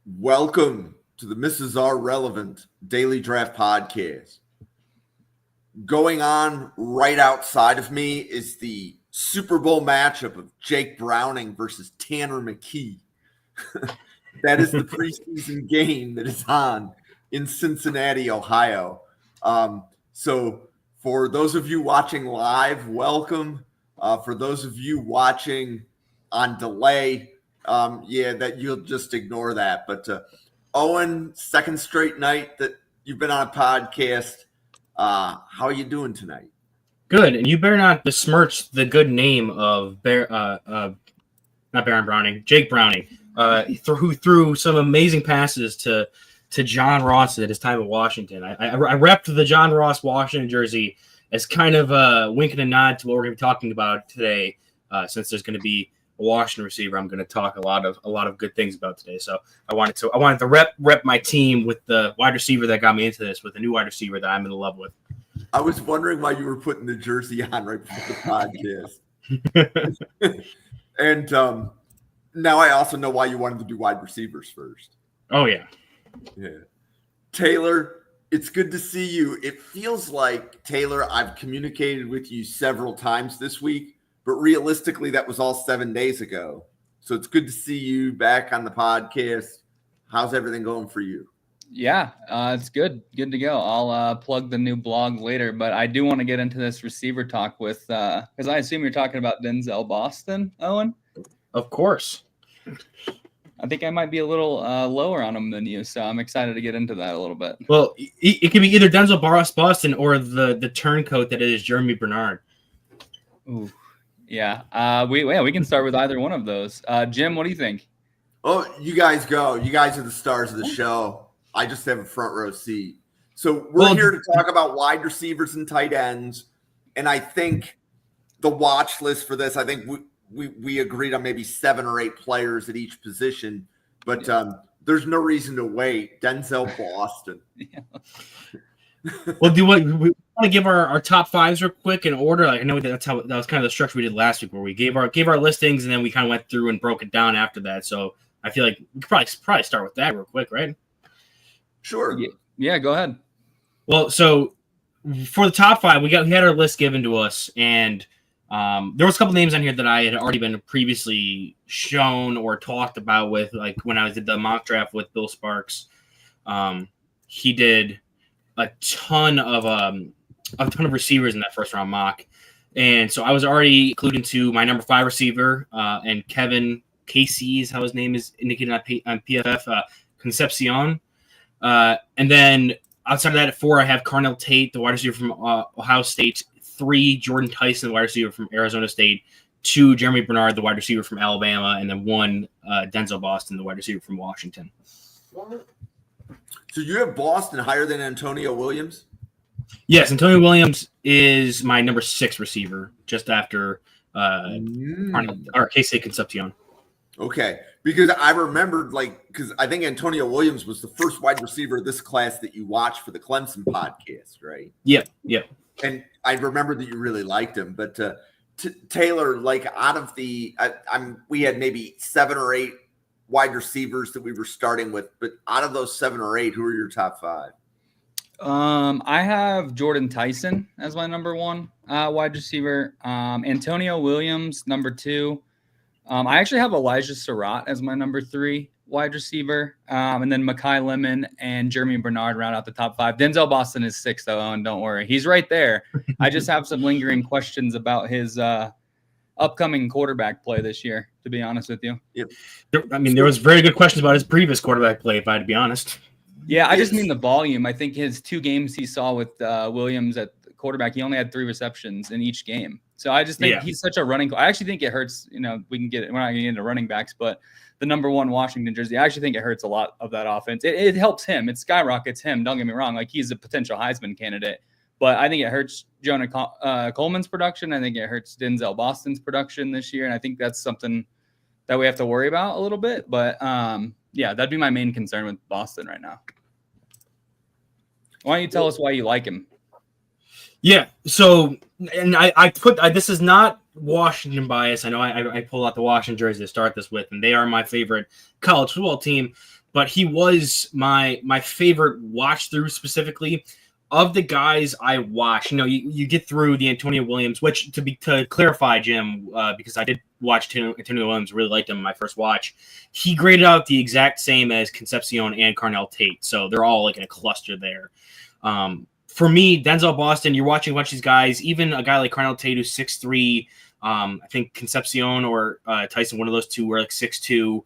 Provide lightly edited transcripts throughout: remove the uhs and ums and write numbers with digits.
Welcome to the Mrs. R Relevant Daily Draft Podcast. Going on right outside of me is the Super Bowl matchup of Jake Browning versus Tanner McKee. That is the preseason game that is on in Cincinnati, Ohio. So for those of you watching live, welcome. For those of you watching on delay, that you'll just ignore that. But Owen, second straight night that you've been on a podcast. How are you doing tonight? Good, and you better not besmirch the good name of not Baron Browning, Jake Browning, who threw some amazing passes to John Ross at his time at Washington. I repped the John Ross Washington jersey as kind of a wink and a nod to what we're going to be talking about today, since there's going to be a Washington receiver I'm going to talk a lot of good things about today. So I wanted to rep my team with the wide receiver that got me into this, with the new wide receiver that I'm in love with. I was wondering why you were putting the jersey on right before the podcast. And now I also know why you wanted to do wide receivers first. Oh, yeah. Yeah. Taylor, it's good to see you. It feels like, Taylor, I've communicated with you several times this week, but realistically, that was all 7 days ago. So it's good to see you back on the podcast. How's everything going for you? Yeah, it's good. Good to go. I'll plug the new blog later, but I do want to get into this receiver talk with, because I assume you're talking about Denzel Boston, Owen? Of course. I think I might be a little lower on him than you, so I'm excited to get into that a little bit. Well, it could be either Denzel Boston or the turncoat that is Jeremy Bernard. Ooh, yeah. We can start with either one of those. Jim, what do you think? Oh, you guys go. You guys are the stars of the show. I just have a front row seat. So we're here to talk about wide receivers and tight ends. And I think the watch list for this, I think we agreed on maybe 7 or 8 players at each position. But there's no reason to wait. Denzel Boston. Yeah. Well, we want to give our top fives real quick in order? Like, I know that was kind of the structure we did last week, where we gave our listings and then we kind of went through and broke it down after that. So I feel like we could probably start with that real quick, right? Sure. Yeah, go ahead. Well, so for the top 5, we had our list given to us, and there was a couple names on here that I had already been previously shown or talked about with, like when I did the mock draft with Bill Sparks. He did a ton of receivers in that first round mock, and so I was already including to my number 5 receiver, and Kevin Casey is how his name is indicated on PFF, Concepcion. And then outside of that, at 4, I have Carnell Tate, the wide receiver from Ohio State. 3, Jordan Tyson, the wide receiver from Arizona State. 2, Jeremy Bernard, the wide receiver from Alabama. And then 1, Denzel Boston, the wide receiver from Washington. So you have Boston higher than Antonio Williams? Yes, Antonio Williams is my number 6 receiver, just after Casey Concepcion. Okay, because I remembered, because I think Antonio Williams was the first wide receiver of this class that you watched for the Clemson podcast, right? Yep. And I remember that you really liked him. But Taylor, out of the, we had maybe 7 or 8 wide receivers that we were starting with. But out of those 7 or 8, who are your top 5? I have Jordan Tyson as my number 1 wide receiver. Antonio Williams, number 2. I actually have Elijah Surratt as my number 3 wide receiver. And then Mekhi Lemon and Jeremy Bernard round out the top 5. Denzel Boston is 6, though, and don't worry. He's right there. I just have some lingering questions about his upcoming quarterback play this year, to be honest with you. Yep. There was very good questions about his previous quarterback play, if I had to be honest. Yeah, I just mean the volume. I think his 2 games he saw with Williams at quarterback, he only had 3 receptions in each game. So I just think he's such a running. I actually think it hurts. We're not going to get into running backs, but the number 1 Washington jersey, I actually think it hurts a lot of that offense. It helps him. It skyrockets him. Don't get me wrong. He's a potential Heisman candidate, but I think it hurts Jonah Coleman's production. I think it hurts Denzel Boston's production this year. And I think that's something that we have to worry about a little bit. But that'd be my main concern with Boston right now. Why don't you tell us why you like him? Yeah. So, and I put this is not Washington bias. I know I pulled out the Washington jersey to start this with, and they are my favorite college football team. But he was my favorite watch through specifically of the guys I watched. You get through the Antonio Williams, which to clarify, Jim, because I did watch Antonio Williams, really liked him in my first watch. He graded out the exact same as Concepcion and Carnell Tate, so they're all like in a cluster there. For me, Denzel Boston, you're watching a bunch of these guys, even a guy like Carnell Tate who's 6'3", I think Concepcion or Tyson, one of those two, were like 6'2",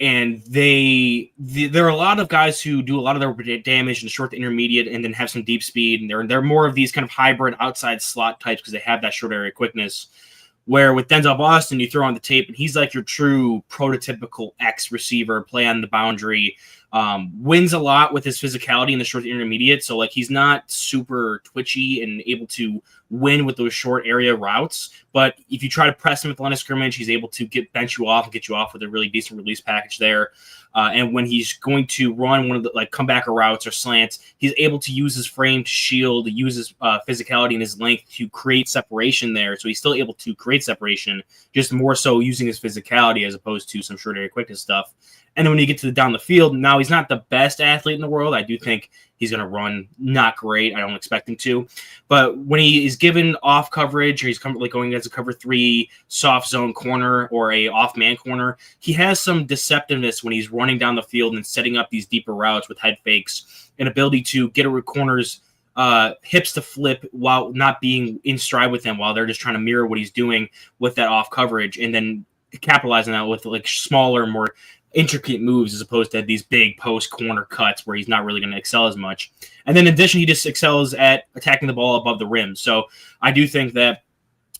and there are a lot of guys who do a lot of their damage in the short to intermediate and then have some deep speed, and they're more of these kind of hybrid outside slot types because they have that short area quickness. Where with Denzel Boston, you throw on the tape, and he's like your true prototypical X receiver, play on the boundary, wins a lot with his physicality in the short intermediate. So like he's not super twitchy and able to win with those short area routes. But if you try to press him at the line of scrimmage, he's able to bench you off and get you off with a really decent release package there. And when he's going to run one of the like comebacker routes or slants, he's able to use his frame to shield, use his physicality and his length to create separation there. So he's still able to create separation, just more so using his physicality as opposed to some short area quickness stuff. And then when you get to the down the field, now he's not the best athlete in the world. I do think he's going to run not great. I don't expect him to. But when he is given off coverage or he's going against a cover 3 soft zone corner or a off man corner, he has some deceptiveness when he's running down the field and setting up these deeper routes with head fakes and ability to get a corner's hips to flip while not being in stride with him while they're just trying to mirror what he's doing with that off coverage and then capitalizing that with like smaller, more intricate moves as opposed to these big post corner cuts where he's not really going to excel as much. And then in addition, he just excels at attacking the ball above the rim. So I do think that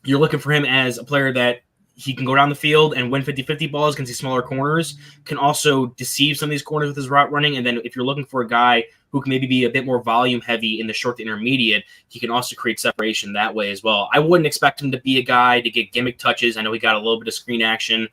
you're looking for him as a player that he can go down the field and win 50-50 balls against these smaller corners, can also deceive some of these corners with his route running. And then if you're looking for a guy who can maybe be a bit more volume heavy in the short to intermediate, he can also create separation that way as well. I wouldn't expect him to be a guy to get gimmick touches. I know he got a little bit of screen action,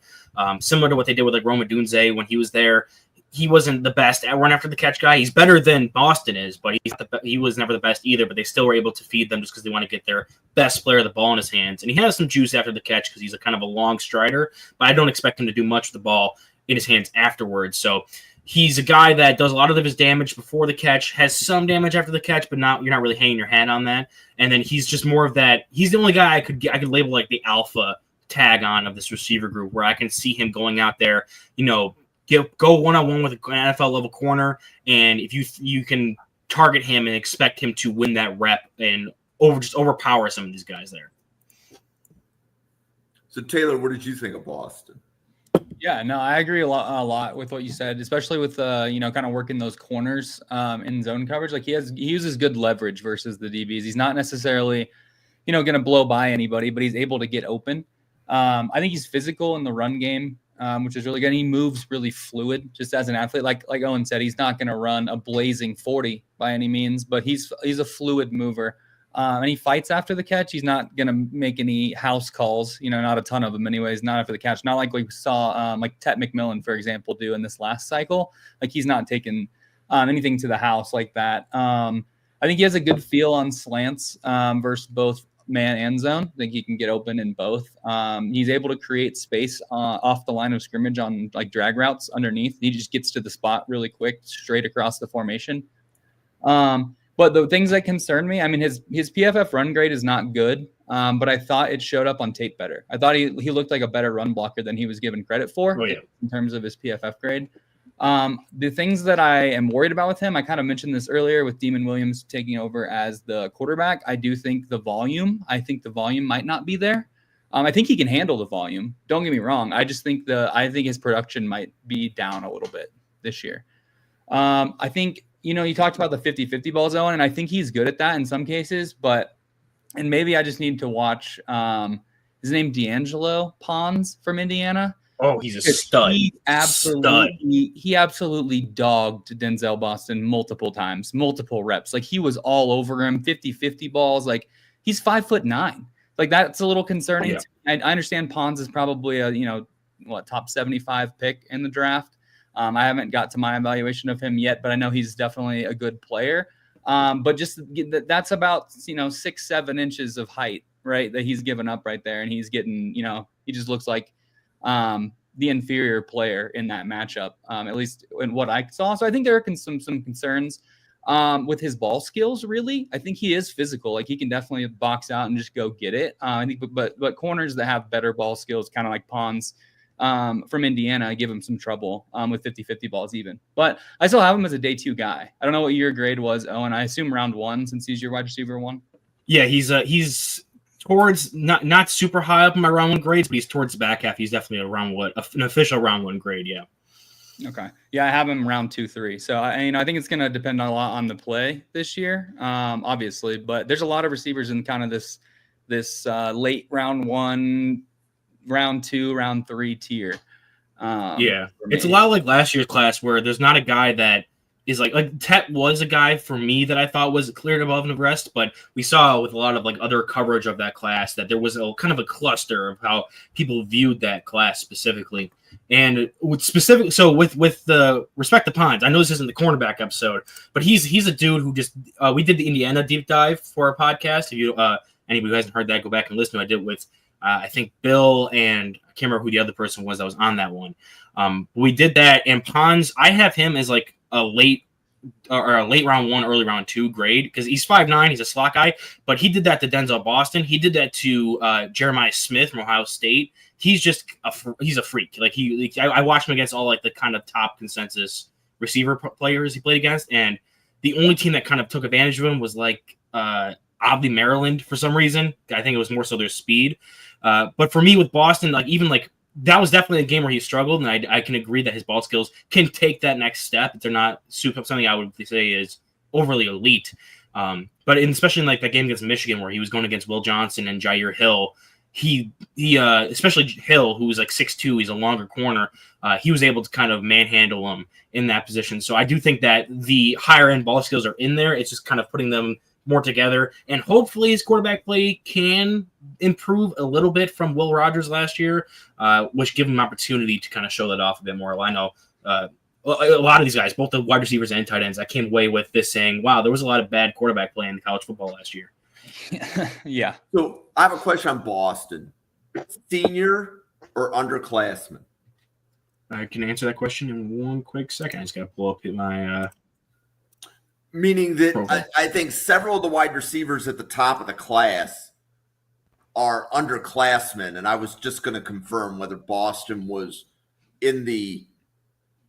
similar to what they did with like Roma Dunze when he was there. He wasn't the best at run after the catch guy. He's better than Boston is, but he was never the best either. But they still were able to feed them just because they want to get their best player the ball in his hands. And he has some juice after the catch because he's a kind of a long strider. But I don't expect him to do much with the ball in his hands afterwards. So he's a guy that does a lot of his damage before the catch, has some damage after the catch, but you're not really hanging your hat on that. And then he's just more of that. He's the only guy I could label like the alpha tag on of this receiver group, where I can see him going out there, go one-on-one with an NFL level corner, and if you can target him and expect him to win that rep and overpower some of these guys there. So Taylor, what did you think of Boston? Yeah, no, I agree a lot with what you said, especially with kind of working those corners in zone coverage. Like he uses good leverage versus the DBs. He's not necessarily, going to blow by anybody, but he's able to get open. I think he's physical in the run game, which is really good. He moves really fluid just as an athlete. Like Owen said, he's not going to run a blazing 40 by any means, but he's a fluid mover. And he fights after the catch. He's not going to make any house calls, not a ton of them anyways, not after the catch. Not like we saw like Tet McMillan, for example, do in this last cycle. Like he's not taking anything to the house like that. I think he has a good feel on slants versus both man and zone. I think he can get open in both. He's able to create space off the line of scrimmage on like drag routes underneath. He just gets to the spot really quick, straight across the formation. But the things that concern me, I mean, his PFF run grade is not good, but I thought it showed up on tape better. I thought he looked like a better run blocker than he was given credit for in terms of his PFF grade. The things that I am worried about with him, I kind of mentioned this earlier with Demon Williams taking over as the quarterback. I do think the volume might not be there. I think he can handle the volume. Don't get me wrong. I just think his production might be down a little bit this year. I think, you talked about the 50-50 balls, Owen, and I think he's good at that in some cases, and maybe I just need to watch, his name D'Angelo Pons from Indiana. Oh, he's a stud. He absolutely dogged Denzel Boston multiple times, multiple reps. Like he was all over him, 50-50 balls. Like he's 5'9". Like that's a little concerning. Yeah. I understand Pons is probably a, top 75 pick in the draft. I haven't got to my evaluation of him yet, but I know he's definitely a good player. But just that's about 6-7 inches of height right, that he's given up right there. And he's getting, he just looks like the inferior player in that matchup, at least in what I saw. So I think there are some concerns with his ball skills, really. I think he is physical. Like, he can definitely box out and just go get it. I think, but corners that have better ball skills, kind of like Pons from Indiana, give him some trouble with 50-50 balls even. But I still have him as a day 2 guy. I don't know what your grade was, Owen. I assume round 1 since he's your wide receiver 1. Yeah, he's towards not super high up in my round 1 grades, but he's towards the back half. He's definitely an official round 1 grade. Yeah. Okay. Yeah, I have him round 2, 3. So I think it's going to depend a lot on the play this year, obviously. But there's a lot of receivers in kind of this late round 1, round 2, round 3 tier. Yeah, it's a lot like last year's class where there's not a guy that is like Tet was a guy for me that I thought was cleared above the rest, but we saw with a lot of like other coverage of that class that there was a kind of a cluster of how people viewed that class specifically. And with the respect to Pons, I know this isn't the cornerback episode, but he's a dude who just we did the Indiana deep dive for our podcast. If you anybody who hasn't heard that, go back and listen to it. I did with I think Bill, and I can't remember who the other person was that was on that one. We did that, and Pons, I have him as like a late round 1, early round 2 grade because he's 5'9", he's a slot guy. But he did that to Denzel Boston. He did that to Jeremiah Smith from Ohio State. He's just he's a freak. Like I watched him against all like the kind of top consensus receiver players he played against, and the only team that kind of took advantage of him was like oddly Maryland for some reason. I think it was more so their speed. But for me with Boston, like even like that was definitely a game where he struggled, and I can agree that his ball skills can take that next step. If they're not something I would say is overly elite. But especially in like that game against Michigan where he was going against Will Johnson and Jair Hill, he especially Hill, who was like 6'2", he's a longer corner. He was able to kind of manhandle him in that position. So I do think that the higher end ball skills are in there. It's just kind of putting them more together, and hopefully his quarterback play can improve a little bit from Will Rogers last year, which give him an opportunity to kind of show that off a bit more. I know a lot of these guys, both the wide receivers and tight ends, I came away with this saying, wow, there was a lot of bad quarterback play in college football last year. Yeah. So I have a question on Boston. Senior or underclassmen? I can answer that question in one quick second. I just got to pull up my meaning that I think several of the wide receivers at the top of the class are underclassmen, and I was just going to confirm whether Boston was in the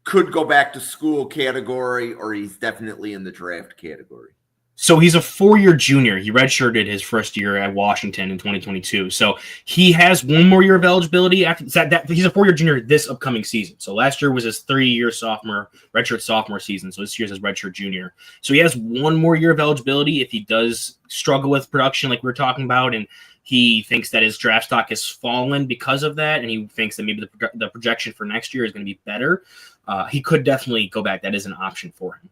could go back to school category or he's definitely in the draft category. So he's a 4-year junior. He redshirted his first year at Washington in 2022. So he has one more year of eligibility after that. He's a 4-year junior this upcoming season. So last year was his 3-year redshirt sophomore season. So this year's his redshirt junior. So he has one more year of eligibility if he does struggle with production like we were talking about, and he thinks that his draft stock has fallen because of that, and he thinks that maybe the projection for next year is going to be better. He could definitely go back. That is an option for him.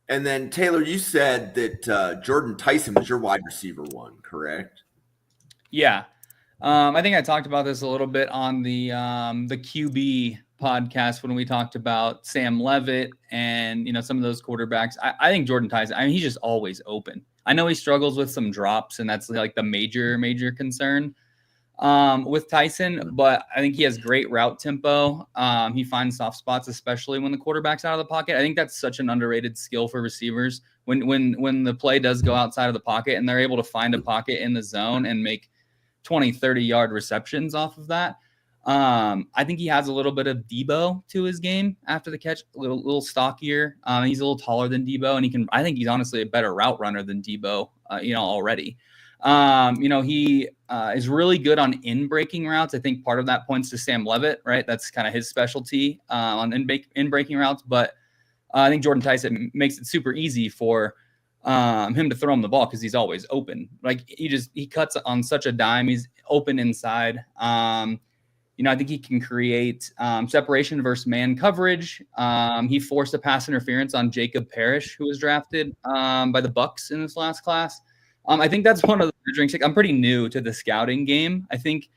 And then, Taylor, you said that Jordan Tyson was your wide receiver 1, correct? Yeah. I think I talked about this a little bit on the QB podcast when we talked about Sam Levitt and, some of those quarterbacks. I think Jordan Tyson, he's just always open. I know he struggles with some drops, and that's like the major concern with Tyson, but I think he has great route tempo. He finds soft spots, especially when the quarterback's out of the pocket. I think that's such an underrated skill for receivers. When the play does go outside of the pocket and they're able to find a pocket in the zone and make 20, 30-yard receptions off of that. I think he has a little bit of Debo to his game after the catch, a little stockier. He's a little taller than Debo, and I think he's honestly a better route runner than Debo, already. He is really good on in-breaking routes. I think part of that points to Sam Levitt, right? That's kind of his specialty on in-breaking routes. But I think Jordan Tyson makes it super easy for him to throw him the ball because he's always open. Like he cuts on such a dime. He's open inside. I think he can create separation versus man coverage. He forced a pass interference on Jacob Parrish, who was drafted by the Bucks in this last class. I think that's one of the measuring sticks. I'm pretty new to the scouting game. I think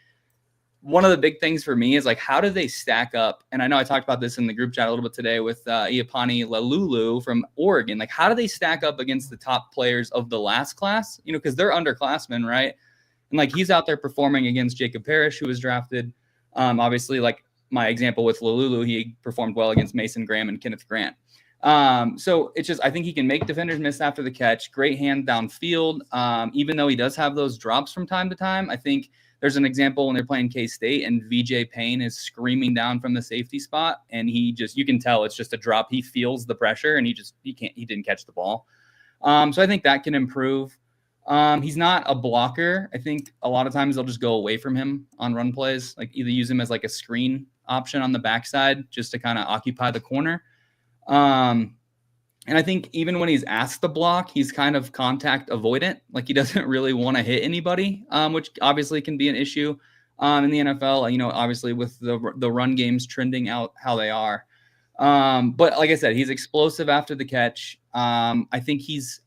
one of the big things for me is like, how do they stack up? And I know I talked about this in the group chat a little bit today with Iapani Lalulu from Oregon. Like, how do they stack up against the top players of the last class? You know, because they're underclassmen, right? And like, he's out there performing against Jacob Parrish, who was drafted. Obviously, like my example with Lalulu, he performed well against Mason Graham and Kenneth Grant. So it's just, I think he can make defenders miss after the catch, great hand downfield. Even though he does have those drops from time to time, I think there's an example when they're playing K-State and VJ Payne is screaming down from the safety spot. And you can tell it's just a drop. He feels the pressure and he didn't catch the ball. So I think that can improve. He's not a blocker. I think a lot of times they'll just go away from him on run plays, like either use him as like a screen option on the backside just to kind of occupy the corner. And I think even when he's asked to block, he's kind of contact avoidant. Like he doesn't really want to hit anybody, which obviously can be an issue in the NFL, you know, obviously with the run games trending out how they are. But like I said, he's explosive after the catch. I think he's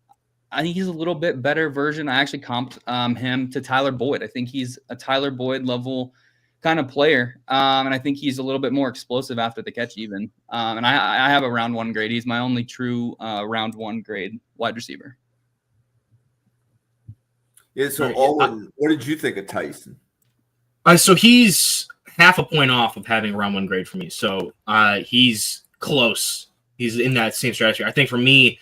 a little bit better version. I actually comped him to Tyler Boyd. I think he's a Tyler Boyd level kind of player. And I think he's a little bit more explosive after the catch even. And I have a round 1 grade. He's my only true round 1 grade wide receiver. Yeah, so Owen, what did you think of Tyson? So he's half a point off of having a round 1 grade for me. So he's close. He's in that same stratosphere. I think for me,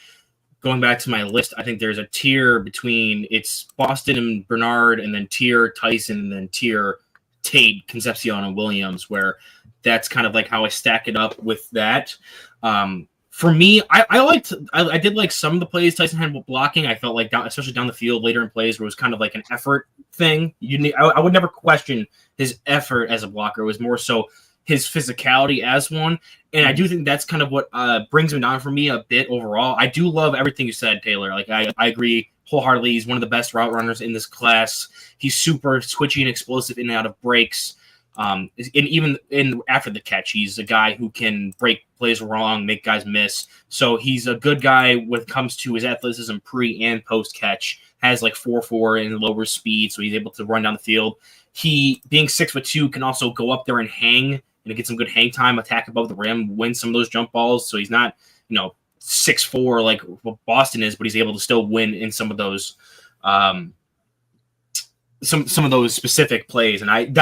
going back to my list, I think there's a tier between it's Boston and Bernard, and then tier Tyson, and then tier Tate, Concepcion, and Williams, where that's kind of like how I stack it up with that. For me, I did like some of the plays Tyson had with blocking. I felt like especially down the field later in plays where it was kind of like an effort thing. I would never question his effort as a blocker. It was more so his physicality as one. And I do think that's kind of what brings him down for me a bit overall. I do love everything you said, Taylor. Like I agree wholeheartedly. He's one of the best route runners in this class. He's super twitchy and explosive in and out of breaks. And even after the catch, he's a guy who can break plays wrong, make guys miss. So he's a good guy when it comes to his athleticism pre and post catch. Has like 4.4 and lower speed, so he's able to run down the field. He, being 6'2", can also go up there and hang and get some good hang time, attack above the rim, win some of those jump balls. So he's not, 6'4" like what Boston is, but he's able to still win in some of those some of those specific plays. And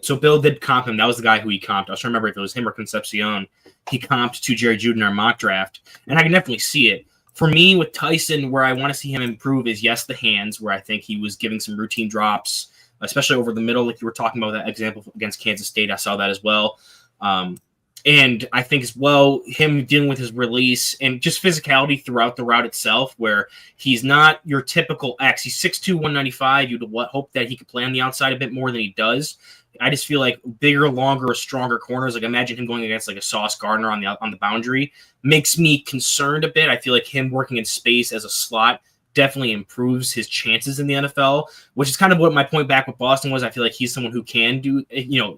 so Bill did comp him. That was the guy who he comped. I was trying to remember if it was him or Concepcion. He comped to Jerry Judy in our mock draft, and I can definitely see it. For me, with Tyson, where I want to see him improve is, yes, the hands, where I think he was giving some routine drops, especially over the middle, like you were talking about that example against Kansas State. I saw that as well. And I think as well, him dealing with his release and just physicality throughout the route itself, where he's not your typical X. He's 6'2", 195. You'd hope that he could play on the outside a bit more than he does. I just feel like bigger, longer, stronger corners. Like imagine him going against like a Sauce Gardner on the boundary makes me concerned a bit. I feel like him working in space as a slot definitely improves his chances in the NFL, which is kind of what my point back with Boston was. I feel like he's someone who can do,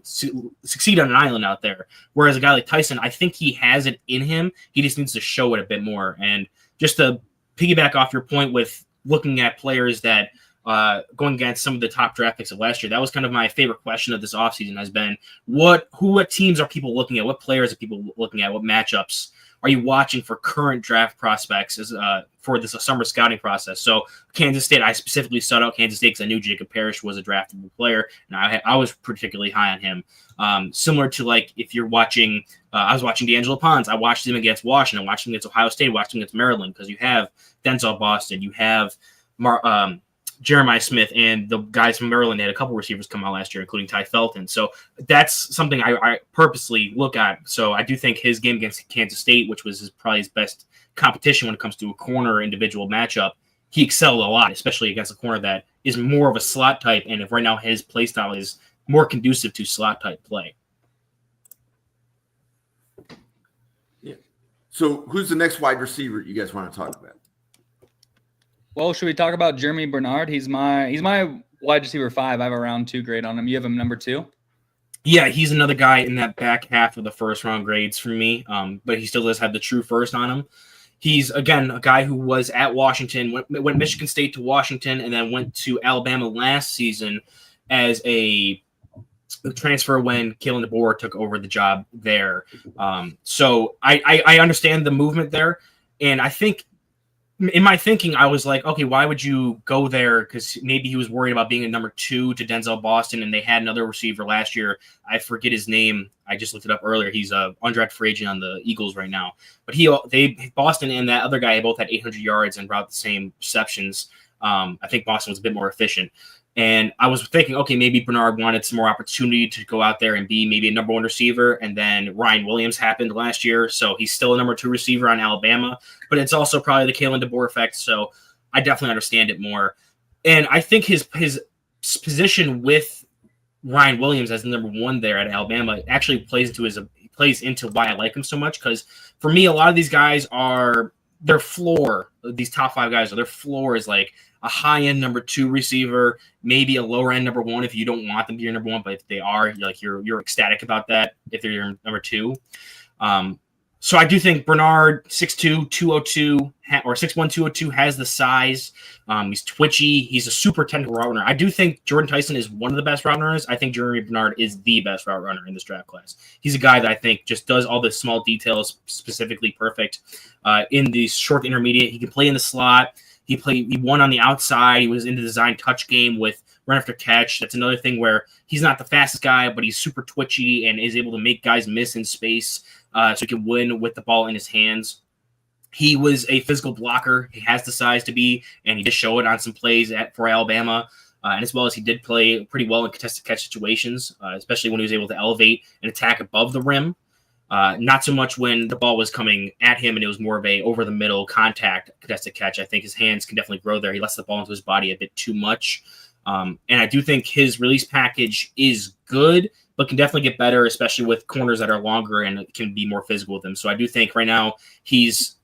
succeed on an island out there. Whereas a guy like Tyson, I think he has it in him. He just needs to show it a bit more. And just to piggyback off your point with looking at players that going against some of the top draft picks of last year, that was kind of my favorite question of this offseason has been, what teams are people looking at? What players are people looking at? What matchups are you watching for current draft prospects for this summer scouting process? So Kansas State, I specifically sought out Kansas State because I knew Jacob Parrish was a draftable player, and I was particularly high on him. Similar to like if you're watching, I was watching D'Angelo Pons. I watched him against Washington, watched him against Ohio State, watched him against Maryland, because you have Denzel Boston, you have Jeremiah Smith, and the guys from Maryland had a couple receivers come out last year, including Ty Felton. So that's something I purposely look at. So I do think his game against Kansas State, which was probably his best competition when it comes to a corner individual matchup, he excelled a lot, especially against a corner that is more of a slot type. And if right now his play style is more conducive to slot type play. Yeah. So who's the next wide receiver you guys want to talk about? Well, should we talk about Jeremy Bernard? He's my wide receiver 5. I have a round 2 grade on him. You have him number 2? Yeah, he's another guy in that back half of the first round grades for me, but he still does have the true first on him. He's, again, a guy who was at Washington, went Michigan State to Washington, and then went to Alabama last season as a transfer when Kalen DeBoer took over the job there. So I understand the movement there. And I think in my thinking, I was like, okay, why would you go there? Because maybe he was worried about being a number 2 to Denzel Boston, and they had another receiver last year. I forget his name. I just looked it up earlier. He's a undrafted free agent on the Eagles right now. But Boston and that other guy both had 800 yards and about the same receptions. I think Boston was a bit more efficient. And I was thinking, okay, maybe Bernard wanted some more opportunity to go out there and be maybe a number 1 receiver. And then Ryan Williams happened last year. So he's still a number 2 receiver on Alabama. But it's also probably the Kalen DeBoer effect. So I definitely understand it more. And I think his position with Ryan Williams as the number 1 there at Alabama actually plays into why I like him so much. Because for me, a lot of these guys their floor, these top 5 guys, their floor is like a high-end number 2 receiver, maybe a lower-end number 1 if you don't want them to be your number 1, but if they are, you're ecstatic about that if they're your number 2. So I do think Bernard, 6'2", 202, or 6'1", 202, has the size. He's twitchy. He's a super technical route runner. I do think Jordan Tyson is one of the best route runners. I think Jeremy Bernard is the best route runner in this draft class. He's a guy that I think just does all the small details specifically perfect. In the short intermediate, he can play in the slot. He won on the outside. He was in the design touch game with run after catch. That's another thing where he's not the fastest guy, but he's super twitchy and is able to make guys miss in space. So he can win with the ball in his hands. He was a physical blocker. He has the size to be, and he did show it on some plays for Alabama. And as well as he did play pretty well in contested catch situations, especially when he was able to elevate and attack above the rim. Not so much when the ball was coming at him and it was more of a over-the-middle contact contested catch. I think his hands can definitely grow there. He lets the ball into his body a bit too much. And I do think his release package is good, but can definitely get better, especially with corners that are longer and can be more physical with him. So I do think right now he's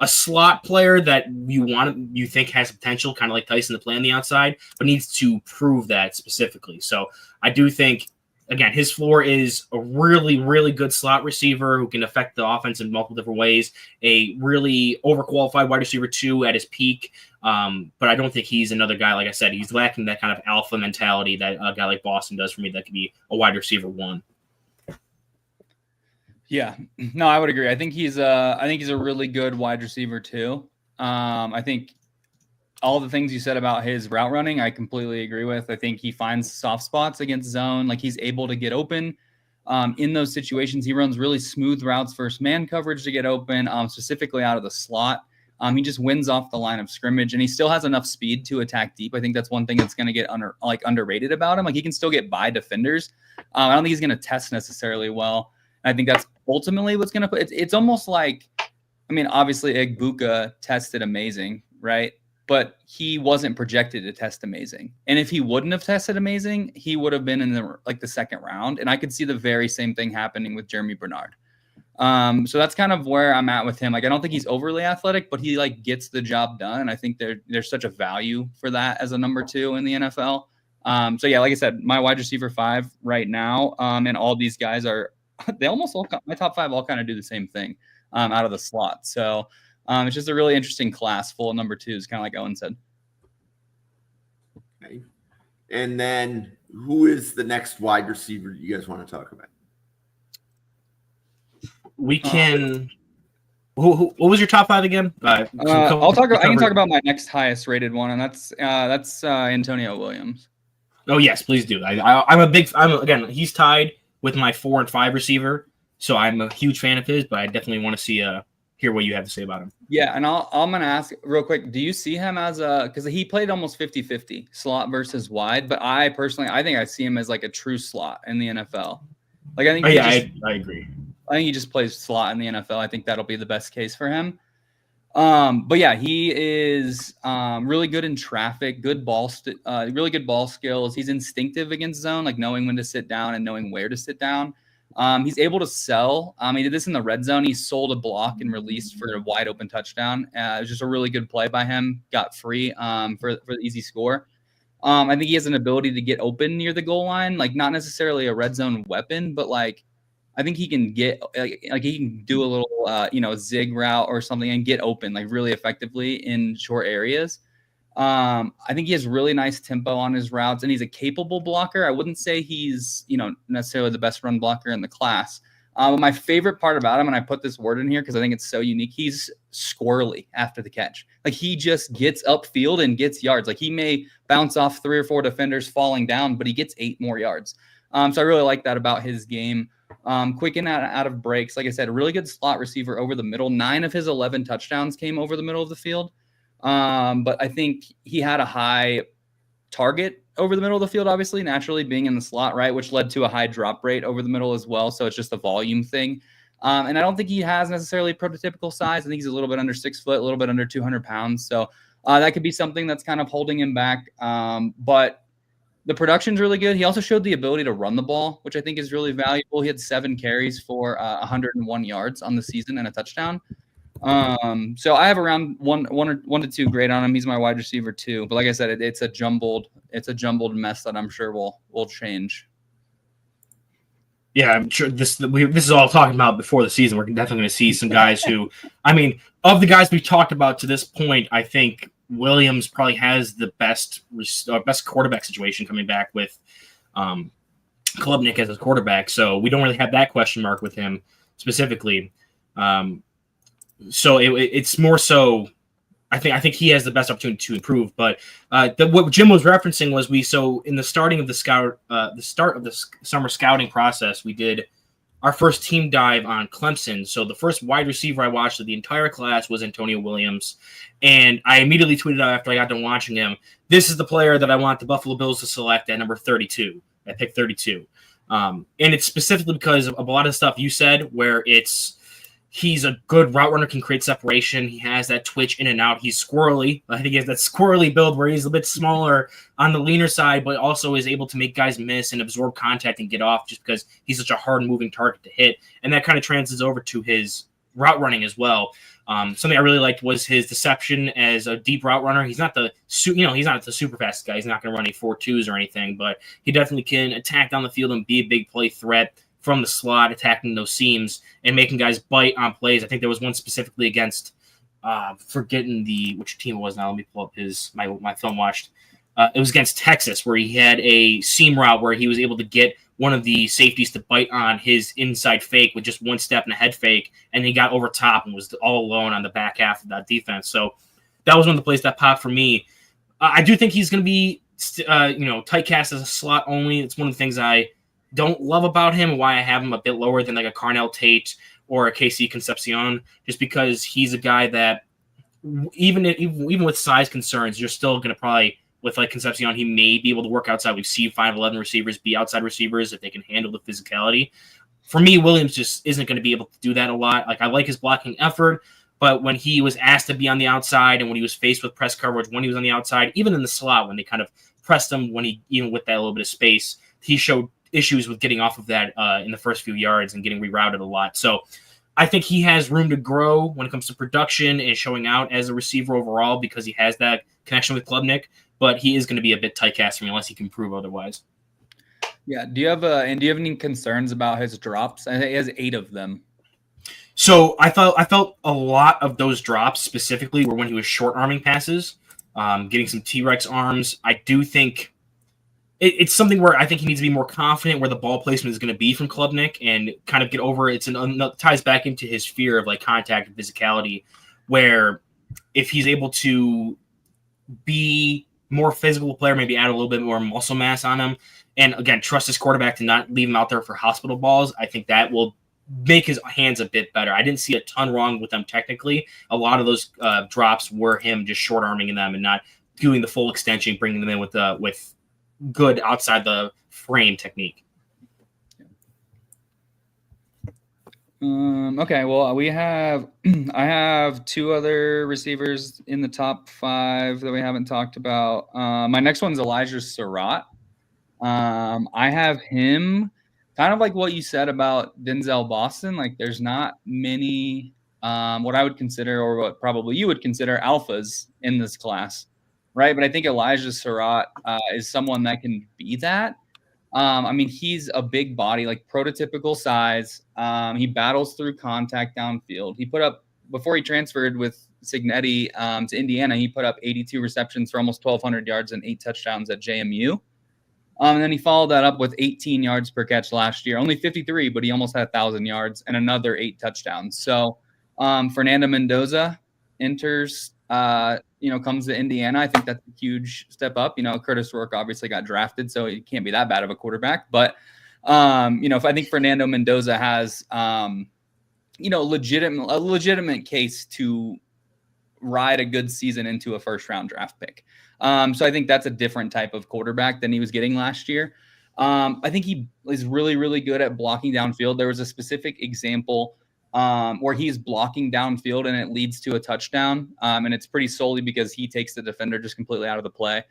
a slot player that you think has potential, kind of like Tyson, to play on the outside, but needs to prove that specifically. So I do think, again, his floor is a really, really good slot receiver who can affect the offense in multiple different ways, a really overqualified wide receiver 2 at his peak. But I don't think he's another guy, like I said, he's lacking that kind of alpha mentality that a guy like Boston does for me that could be a wide receiver 1. Yeah, no, I would agree. I think he's a really good wide receiver too. I think all the things you said about his route running, I completely agree with. I think he finds soft spots against zone. Like, he's able to get open in those situations. He runs really smooth routes versus man coverage to get open, specifically out of the slot. He just wins off the line of scrimmage, and he still has enough speed to attack deep. I think that's one thing that's going to get underrated about him. Like, he can still get by defenders. I don't think he's going to test necessarily well. And I think that's ultimately what's going to put. It's almost like, I mean, obviously Egbuka tested amazing, right? But he wasn't projected to test amazing. And if he wouldn't have tested amazing, he would have been in the second round. And I could see the very same thing happening with Jeremy Bernard. So that's kind of where I'm at with him. Like, I don't think he's overly athletic, but he gets the job done. And I think there's such a value for that as a number 2 in the NFL. So yeah, like I said, my wide receiver 5 right now, and all these guys they almost all, my top 5 all kind of do the same thing out of the slot. So it's just a really interesting class full of number 2s, kind of like Owen said. Okay. And then who is the next wide receiver you guys want to talk about? We can. What was your top 5 again? I can talk about my next highest rated one, and that's Antonio Williams. Oh yes, please do. Again, he's tied with my 4 and 5 receiver, so I'm a huge fan of his. But I definitely want to hear what you have to say about him. Yeah, and I'm going to ask real quick, do you see him as because he played almost 50-50 slot versus wide, but I think I see him as like a true slot in the NFL. Like, I think I agree. I think he just plays slot in the NFL. I think that'll be the best case for him. But yeah, he is really good in traffic, really good ball skills. He's instinctive against zone, like knowing when to sit down and knowing where to sit down. He's able to sell. He did this in the red zone. He sold a block and released for a wide open touchdown. It was just a really good play by him. Got free for the easy score. I think he has an ability to get open near the goal line, like not necessarily a red zone weapon, but like I think he can get like he can do a little zig route or something and get open like really effectively in short areas. I think he has really nice tempo on his routes, and he's a capable blocker. I wouldn't say he's, necessarily the best run blocker in the class. But my favorite part about him, and I put this word in here because I think it's so unique, he's squirrely after the catch. Like, he just gets upfield and gets yards. Like, he may bounce off 3 or 4 defenders falling down, but he gets 8 more yards. So I really like that about his game. Quick in out of breaks. Like I said, a really good slot receiver over the middle. 9 of his 11 touchdowns came over the middle of the field. But I think he had a high target over the middle of the field, obviously, naturally being in the slot, right, which led to a high drop rate over the middle as well. So it's just a volume thing. And I don't think he has necessarily prototypical size. I think he's a little bit under 6 foot, a little bit under 200 pounds. So that could be something that's kind of holding him back. But the production's really good. He also showed the ability to run the ball, which I think is really valuable. He had 7 carries for 101 yards on the season and a touchdown. So I have around one to 2 grade on him. He's my wide receiver too. But like I said, it's a jumbled mess that I'm sure will change. Yeah, I'm sure this is all talking about before the season. We're definitely going to see some guys who, I mean, of the guys we've talked about to this point, I think Williams probably has the best quarterback situation coming back with Klubnik as his quarterback. So we don't really have that question mark with him specifically. So it's more so. I think he has the best opportunity to improve. But what Jim was referencing was in the start of the summer scouting process, we did our first team dive on Clemson. So the first wide receiver I watched of the entire class was Antonio Williams. And I immediately tweeted out after I got done watching him, this is the player that I want the Buffalo Bills to select at number 32, at pick 32. And it's specifically because of a lot of stuff you said, where he's a good route runner, can create separation. He has that twitch in and out. He's squirrely. I think he has that squirrely build where he's a bit smaller on the leaner side, but also is able to make guys miss and absorb contact and get off just because he's such a hard-moving target to hit. And that kind of translates over to his route running as well. Something I really liked was his deception as a deep route runner. He's not the super fast guy. He's not going to run any 4.2s or anything, but he definitely can attack down the field and be a big play threat from the slot, attacking those seams and making guys bite on plays. I think there was one specifically against, forgetting which team it was now. Let me pull up my film watched. It was against Texas, where he had a seam route where he was able to get one of the safeties to bite on his inside fake with just one step and a head fake, and he got over top and was all alone on the back half of that defense. So that was one of the plays that popped for me. I do think he's going to be, typecast as a slot only. It's one of the things I don't love about him and why I have him a bit lower than like a Carnell Tate or a KC Concepcion, just because he's a guy that even with size concerns, you're still going to probably, with like Concepcion, he may be able to work outside. We've seen 5'11" receivers be outside receivers if they can handle the physicality. For me, Williams just isn't going to be able to do that a lot. Like, I like his blocking effort, but when he was asked to be on the outside and when he was faced with press coverage, when he was on the outside, even in the slot, when they kind of pressed him, even with that little bit of space, he showed issues with getting off of that in the first few yards and getting rerouted a lot. So I think he has room to grow when it comes to production and showing out as a receiver overall because he has that connection with Klubnik, but he is going to be a bit typecast for me unless he can prove otherwise. Yeah. Do you have any concerns about his drops? I think he has 8 of them. So I felt a lot of those drops specifically were when he was short arming passes, getting some T-Rex arms. I do think it's something where I think he needs to be more confident where the ball placement is going to be from Klubnik and kind of get over it. Ties back into his fear of like contact and physicality, where if he's able to be more physical player, maybe add a little bit more muscle mass on him, and again, trust his quarterback to not leave him out there for hospital balls, I think that will make his hands a bit better. I didn't see a ton wrong with them technically. A lot of those drops were him just short arming them and not doing the full extension, bringing them in with good outside the frame technique. Okay, well, I have 2 other receivers in the top 5 that we haven't talked about. My next one's Elijah Surratt. I have him kind of like what you said about Denzel Boston. Like, there's not many what I would consider, or what probably you would consider, alphas in this class. Right. But I think Elijah Surratt is someone that can be that. I mean, he's a big body, like prototypical size. He battles through contact downfield. He put up before he transferred with Cignetti to Indiana, he put up 82 receptions for almost 1,200 yards and 8 touchdowns at JMU. And then he followed that up with 18 yards per catch last year. Only 53, but he almost had 1,000 yards and another 8 touchdowns. So Fernando Mendoza enters, comes to Indiana. I think that's a huge step up. Curtis Rourke obviously got drafted, so he can't be that bad of a quarterback. But, if I think Fernando Mendoza has, a legitimate case to ride a good season into a first-round draft pick. So I think that's a different type of quarterback than he was getting last year. I think he is really, really good at blocking downfield. There was a specific example where he's blocking downfield and it leads to a touchdown. And it's pretty solely because he takes the defender just completely out of the play.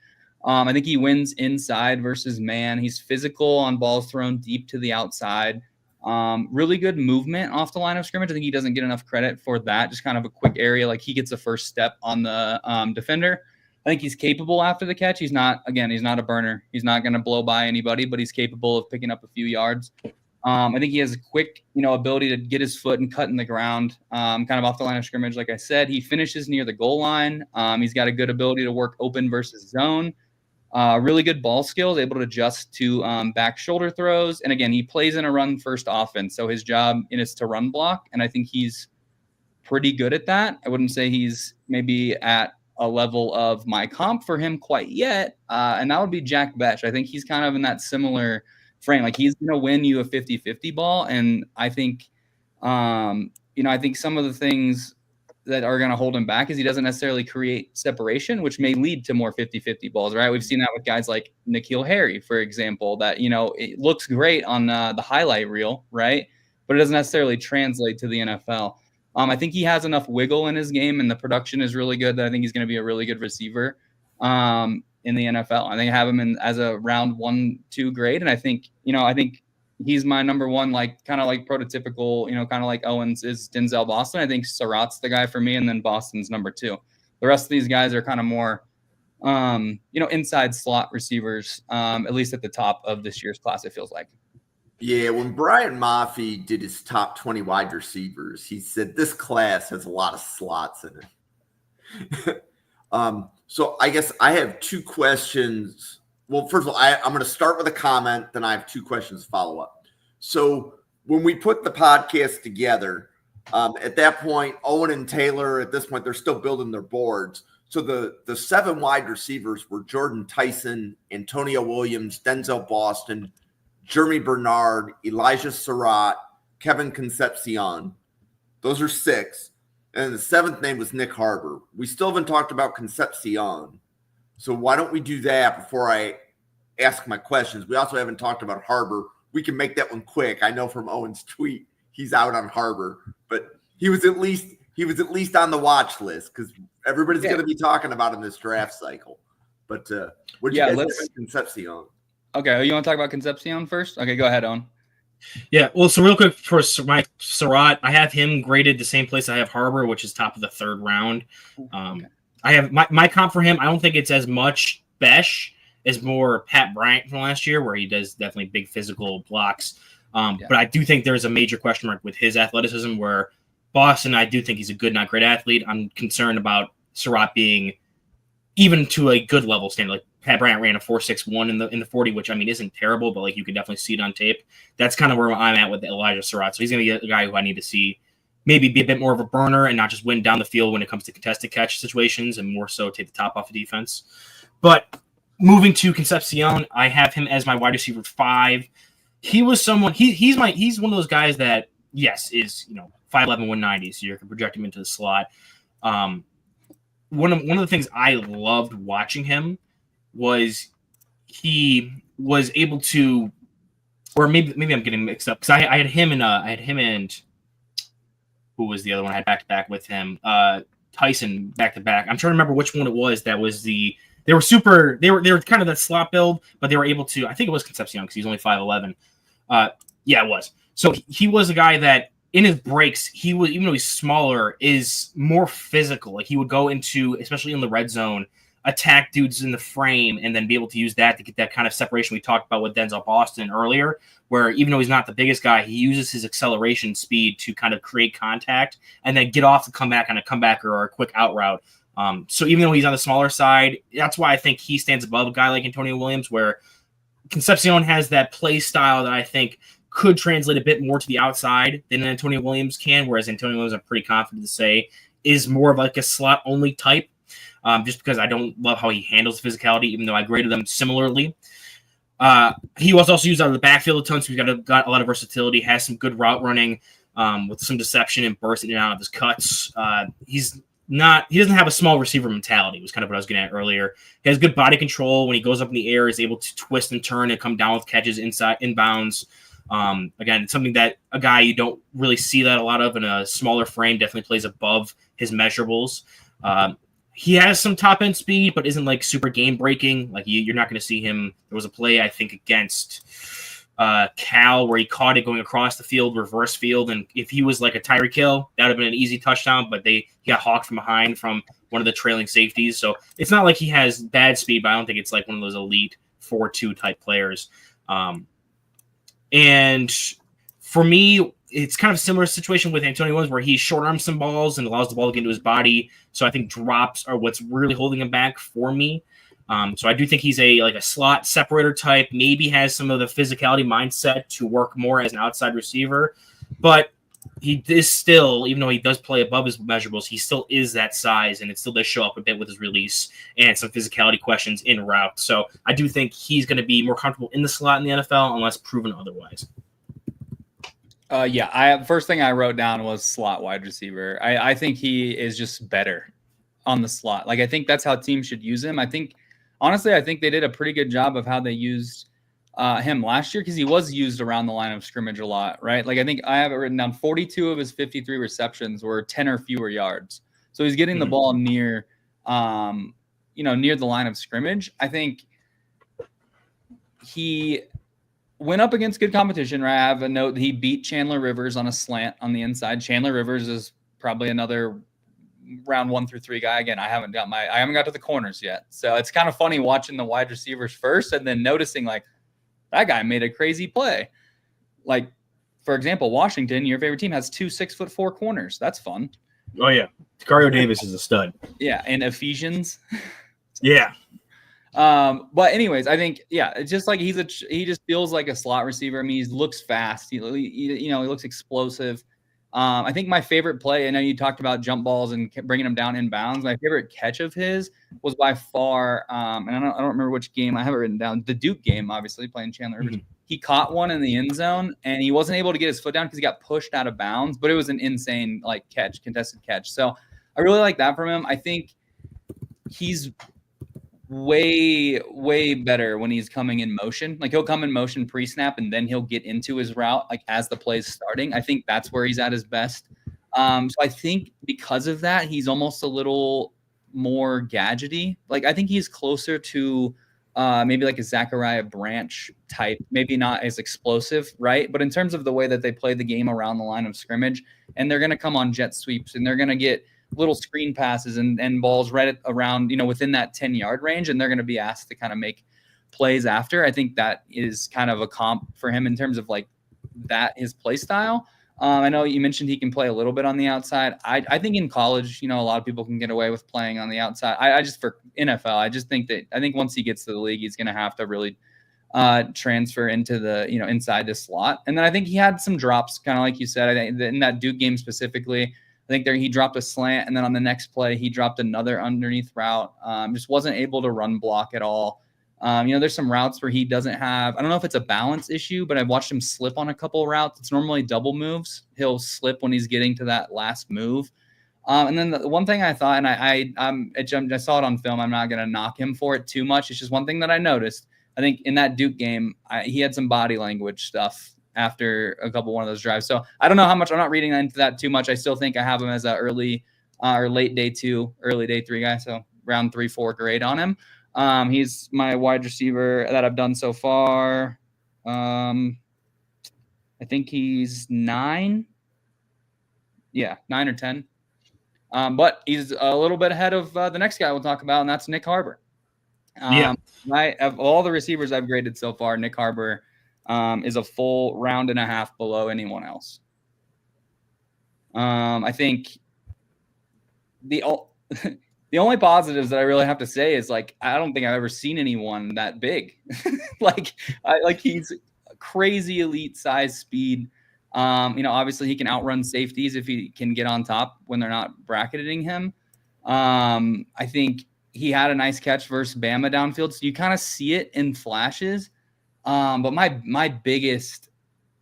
I think he wins inside versus man. He's physical on balls thrown deep to the outside. Really good movement off the line of scrimmage. I think he doesn't get enough credit for that. Just kind of a quick area. Like he gets the first step on the defender. I think he's capable after the catch. He's not a burner. He's not going to blow by anybody, but he's capable of picking up a few yards. I think he has a quick, ability to get his foot and cut in the ground, kind of off the line of scrimmage. Like I said, he finishes near the goal line. He's got a good ability to work open versus zone. Really good ball skills, able to adjust to back shoulder throws. And again, he plays in a run first offense. So his job is to run block. And I think he's pretty good at that. I wouldn't say he's maybe at a level of my comp for him quite yet. And that would be Jack Besh. I think he's kind of in that similar frame. Like he's going to win you a 50-50 ball. And I think, I think some of the things that are going to hold him back is he doesn't necessarily create separation, which may lead to more 50-50 balls, right? We've seen that with guys like N'Keal Harry, for example, that, it looks great on the highlight reel, right? But it doesn't necessarily translate to the NFL. I think he has enough wiggle in his game and the production is really good that I think he's going to be a really good receiver in the NFL. I think I have him as a round 1-2 grade. And I think he's my number one, kind of like prototypical, kind of like Owens is Denzel Boston. I think Surratt's the guy for me, and then Boston's number 2. The rest of these guys are kind of more, inside slot receivers, at least at the top of this year's class, it feels like. Yeah, when Brian Maffey did his top 20 wide receivers, he said this class has a lot of slots in it. So I guess I have 2 questions. Well, first of all, I'm going to start with a comment, then I have 2 questions to follow up. So when we put the podcast together, at that point, Owen and Taylor, at this point, they're still building their boards. So the 7 wide receivers were Jordan Tyson, Antonio Williams, Denzel Boston, Jeremy Bernard, Elijah Surratt, Kevin Concepcion. Those are 6. And the 7th name was Nick Harbor. We still haven't talked about Concepcion. So why don't we do that before I ask my questions? We also haven't talked about Harbor. We can make that one quick. I know from Owen's tweet he's out on Harbor, but he was at least on the watch list because everybody's going to be talking about him this draft cycle. But what do you guys think about Concepcion? Okay, you want to talk about Concepcion first? Okay, go ahead, Owen. Yeah, well, so real quick for my Surratt, I have him graded the same place I have Harbor, which is top of the 3rd round. I have my comp for him. I don't think it's as much Besh as more Pat Bryant from last year, where he does definitely big physical blocks. But I do think there's a major question mark with his athleticism, where Boston, I do think he's a good, not great athlete. I'm concerned about Surratt being even to a good level standard. Like Pat Bryant ran a 4.61 in the 40, which I mean isn't terrible, but like you can definitely see it on tape. That's kind of where I'm at with Elijah Surratt. So he's going to be a guy who I need to see maybe be a bit more of a burner and not just win down the field when it comes to contested catch situations, and more so take the top off of defense. But moving to Concepcion, I have him as my wide receiver 5. He was someone he's one of those guys that is 5'11", 190, so you can project him into the slot. One of the things I loved watching him was he was able to, or maybe I'm getting mixed up because I had him and who was the other one I had back to back with him, Tyson back to back. I'm trying to remember which one it was. That was they were kind of that slot build, but they were able to. I think it was Concepcion because he's only 5'11". Yeah, it was. So he was a guy that in his breaks, he was, even though he's smaller, is more physical. Like he would go into, especially in the red zone, attack dudes in the frame and then be able to use that to get that kind of separation we talked about with Denzel Boston earlier, where even though he's not the biggest guy, he uses his acceleration speed to kind of create contact and then get off the comeback on a comebacker or a quick out route. So even though he's on the smaller side, that's why I think he stands above a guy like Antonio Williams, where Concepcion has that play style that I think could translate a bit more to the outside than Antonio Williams can, whereas Antonio Williams, I'm pretty confident to say, is more of like a slot-only type, just because I don't love how he handles physicality, even though I graded them similarly. He was also used out of the backfield a ton, so he's got a lot of versatility, has some good route running with some deception and bursting in and out of his cuts. He doesn't have a small receiver mentality, was kind of what I was getting at earlier. He has good body control. When he goes up in the air, is able to twist and turn and come down with catches inbounds. Again, something that a guy you don't really see that a lot of in a smaller frame, definitely plays above his measurables. He has some top end speed, but isn't like super game breaking. Like you're not going to see him. There was a play, I think, against Cal where he caught it going across the field, reverse field. And if he was like a Tyreek Hill, that would have been an easy touchdown, but he got hawked from behind from one of the trailing safeties. So it's not like he has bad speed, but I don't think it's like one of those elite 4-2 type players. And for me, it's kind of a similar situation with Antonio Williams where he short arms some balls and allows the ball to get into his body. So I think drops are what's really holding him back for me. So I do think he's a slot separator type, maybe has some of the physicality mindset to work more as an outside receiver, but he is still, even though he does play above his measurables, he still is that size, and it still does show up a bit with his release and some physicality questions in route. So I do think he's going to be more comfortable in the slot in the NFL unless proven otherwise. First thing I wrote down was slot wide receiver. I think he is just better on the slot. Like, I think that's how teams should use him. Honestly, I think they did a pretty good job of how they used him last year, because he was used around the line of scrimmage a lot, right? Like, I think I have it written down, 42 of his 53 receptions were 10 or fewer yards. So he's getting the ball near the line of scrimmage. I think he went up against good competition, right? I have a note that he beat Chandler Rivers on a slant on the inside. Chandler Rivers is probably another round 1 through 3 guy. Again, I haven't got to the corners yet. So it's kind of funny watching the wide receivers first and then noticing like that guy made a crazy play. Like, for example, Washington, your favorite team, has 2 6'4" corners. That's fun. Oh yeah. Tacario Davis is a stud. Yeah. And Ephesians. Yeah. But anyways, I think, it's just like he just feels like a slot receiver. I mean, he looks fast. He looks explosive. I think my favorite play, I know you talked about jump balls and bringing them down in bounds. My favorite catch of his was by far, and I don't remember which game. I have it written down. The Duke game, obviously, playing Chandler Rivers. Mm-hmm. He caught one in the end zone, and he wasn't able to get his foot down because he got pushed out of bounds, but it was an insane contested catch. So I really like that from him. I think he's way, way better when he's coming in motion. Like, he'll come in motion pre-snap and then he'll get into his route like as the play's starting. I think that's where he's at his best. So I think because of that, he's almost a little more gadgety. Like, I think he's closer to maybe like a Zachariah Branch type, maybe not as explosive, right? But in terms of the way that they play the game around the line of scrimmage, and they're going to come on jet sweeps and they're going to get little screen passes and balls right around, within that 10-yard range, and they're going to be asked to kind of make plays after. I think that is kind of a comp for him in terms of like that, his play style. I know you mentioned he can play a little bit on the outside. I think in college, a lot of people can get away with playing on the outside. I just, for NFL, I think once he gets to the league, he's going to have to really transfer into the, inside the slot. And then I think he had some drops, kind of like you said. I think in that Duke game specifically, I think he dropped a slant, and then on the next play, he dropped another underneath route. Just wasn't able to run block at all. There's some routes where he doesn't have, I don't know if it's a balance issue, but I've watched him slip on a couple of routes. It's normally double moves. He'll slip when he's getting to that last move. And then the one thing I thought, and I saw it on film, I'm not going to knock him for it too much. It's just one thing that I noticed. I think in that Duke game, he had some body language stuff after one of those drives. So I don't know how much, I'm not reading into that too much. I still think I have him as a early or late day 2, early day 3 guy. So round 3, 4 grade on him. He's my wide receiver that I've done so far. I think he's 9. Yeah, 9 or 10. But he's a little bit ahead of the next guy we'll talk about, and that's Nick Harbor. Of all the receivers I've graded so far, Nick Harbor is a full round and a half below anyone else. I think the only positives that I really have to say is like I don't think I've ever seen anyone that big. He's crazy elite size speed. Obviously he can outrun safeties if he can get on top when they're not bracketing him. I think he had a nice catch versus Bama downfield, so you kind of see it in flashes. But my biggest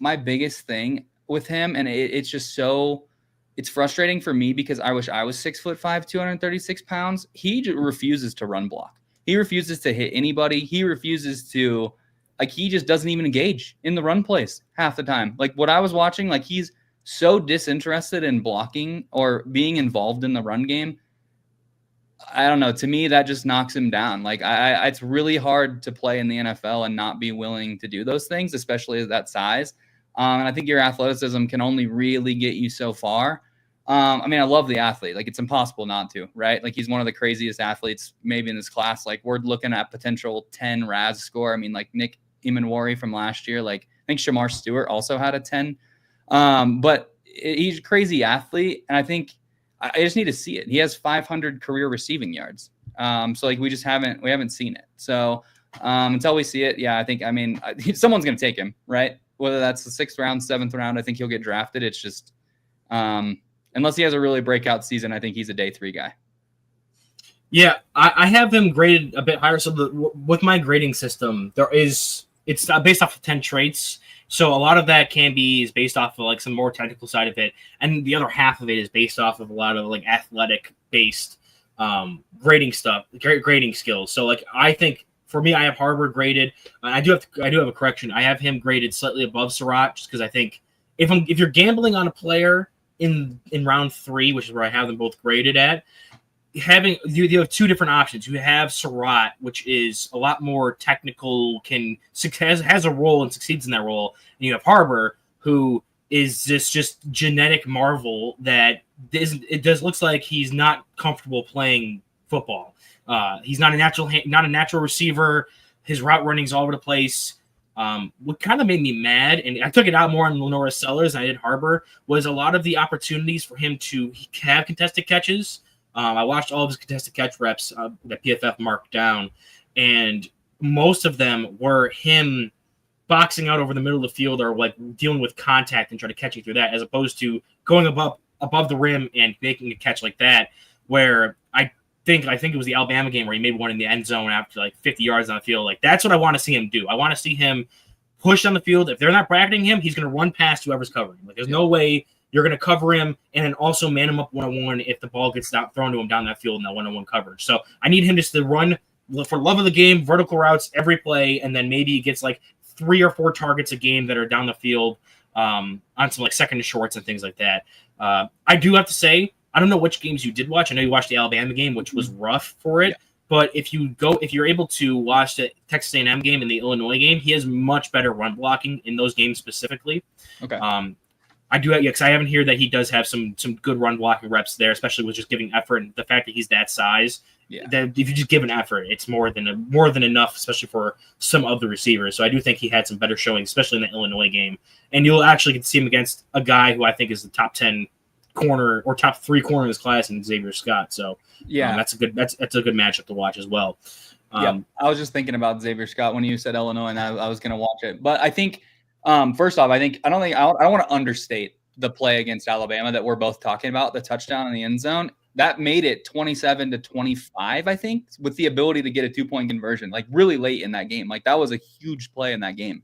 thing with him, and it's just so. It's frustrating for me because I wish I was 6'5", 236 pounds. He refuses to run block. He refuses to hit anybody. He refuses to, he just doesn't even engage in the run plays half the time. Like what I was watching, he's so disinterested in blocking or being involved in the run game. I don't know. To me, that just knocks him down. It's really hard to play in the NFL and not be willing to do those things, especially at that size. And I think your athleticism can only really get you so far. I love the athlete. It's impossible not to, right? He's one of the craziest athletes maybe in this class. We're looking at potential 10 RAS score. Nick Imanwari from last year. I think Shamar Stewart also had a 10. But he's a crazy athlete, and I think I just need to see it. He has 500 career receiving yards. We haven't seen it. So until we see it, yeah, I think someone's going to take him, right? Whether that's the 6th round, 7th round, I think he'll get drafted. It's just unless he has a really breakout season, I think he's a day 3 guy. Yeah, I have him graded a bit higher. So with my grading system, it's based off of 10 traits. So a lot of that is based off of some more technical side of it, and the other half of it is based off of a lot of athletic based grading stuff, grading skills. So I think for me, I have Harbor graded. I do have a correction. I have him graded slightly above Surratt, just because I think if you're gambling on a player in round 3, which is where I have them both graded at, you have 2 different options. You have Surratt, which is a lot more technical, has a role and succeeds in that role, and you have Harbor, who is this just genetic marvel that looks like he's not comfortable playing football. He's not a natural receiver. His route running's all over the place. What kind of made me mad, and I took it out more on Lenora Sellers than I did Harbor, was a lot of the opportunities for him to have contested catches. I watched all of his contested catch reps that PFF marked down, and most of them were him boxing out over the middle of the field or dealing with contact and trying to catch you through that, as opposed to going above the rim and making a catch like that, where I think it was the Alabama game where he made one in the end zone after 50 yards on the field. That's what I want to see him do. I want to see him push on the field. If they're not bracketing him, he's going to run past whoever's covering. There's no way you're going to cover him and then also man him up one-on-one if the ball gets thrown to him down that field in that one-on-one coverage. So I need him just to run for love of the game, vertical routes every play, and then maybe he gets 3 or 4 targets a game that are down the field on some second and shorts and things like that. I do have to say, I don't know which games you did watch. I know you watched the Alabama game, which was rough for it. Yeah. But if you're able to watch the Texas A&M game and the Illinois game, he has much better run blocking in those games specifically. Okay. I do, because I haven't heard that he does have some good run blocking reps there, especially with just giving effort and the fact that he's that size. Yeah. That if you just give an effort, it's more than enough, especially for some of the receivers. So I do think he had some better showing, especially in the Illinois game. And you'll actually get to see him against a guy who I think is the top 10 corner or top 3 corner in this class, in Xavier Scott. So yeah, that's a good matchup to watch as well. I was just thinking about Xavier Scott when you said Illinois, and I was going to watch it. But I think first off, I don't want to understate the play against Alabama that we're both talking about, the touchdown in the end zone. That made it 27-25, I think, with the ability to get a 2-point conversion, really late in that game. That was a huge play in that game.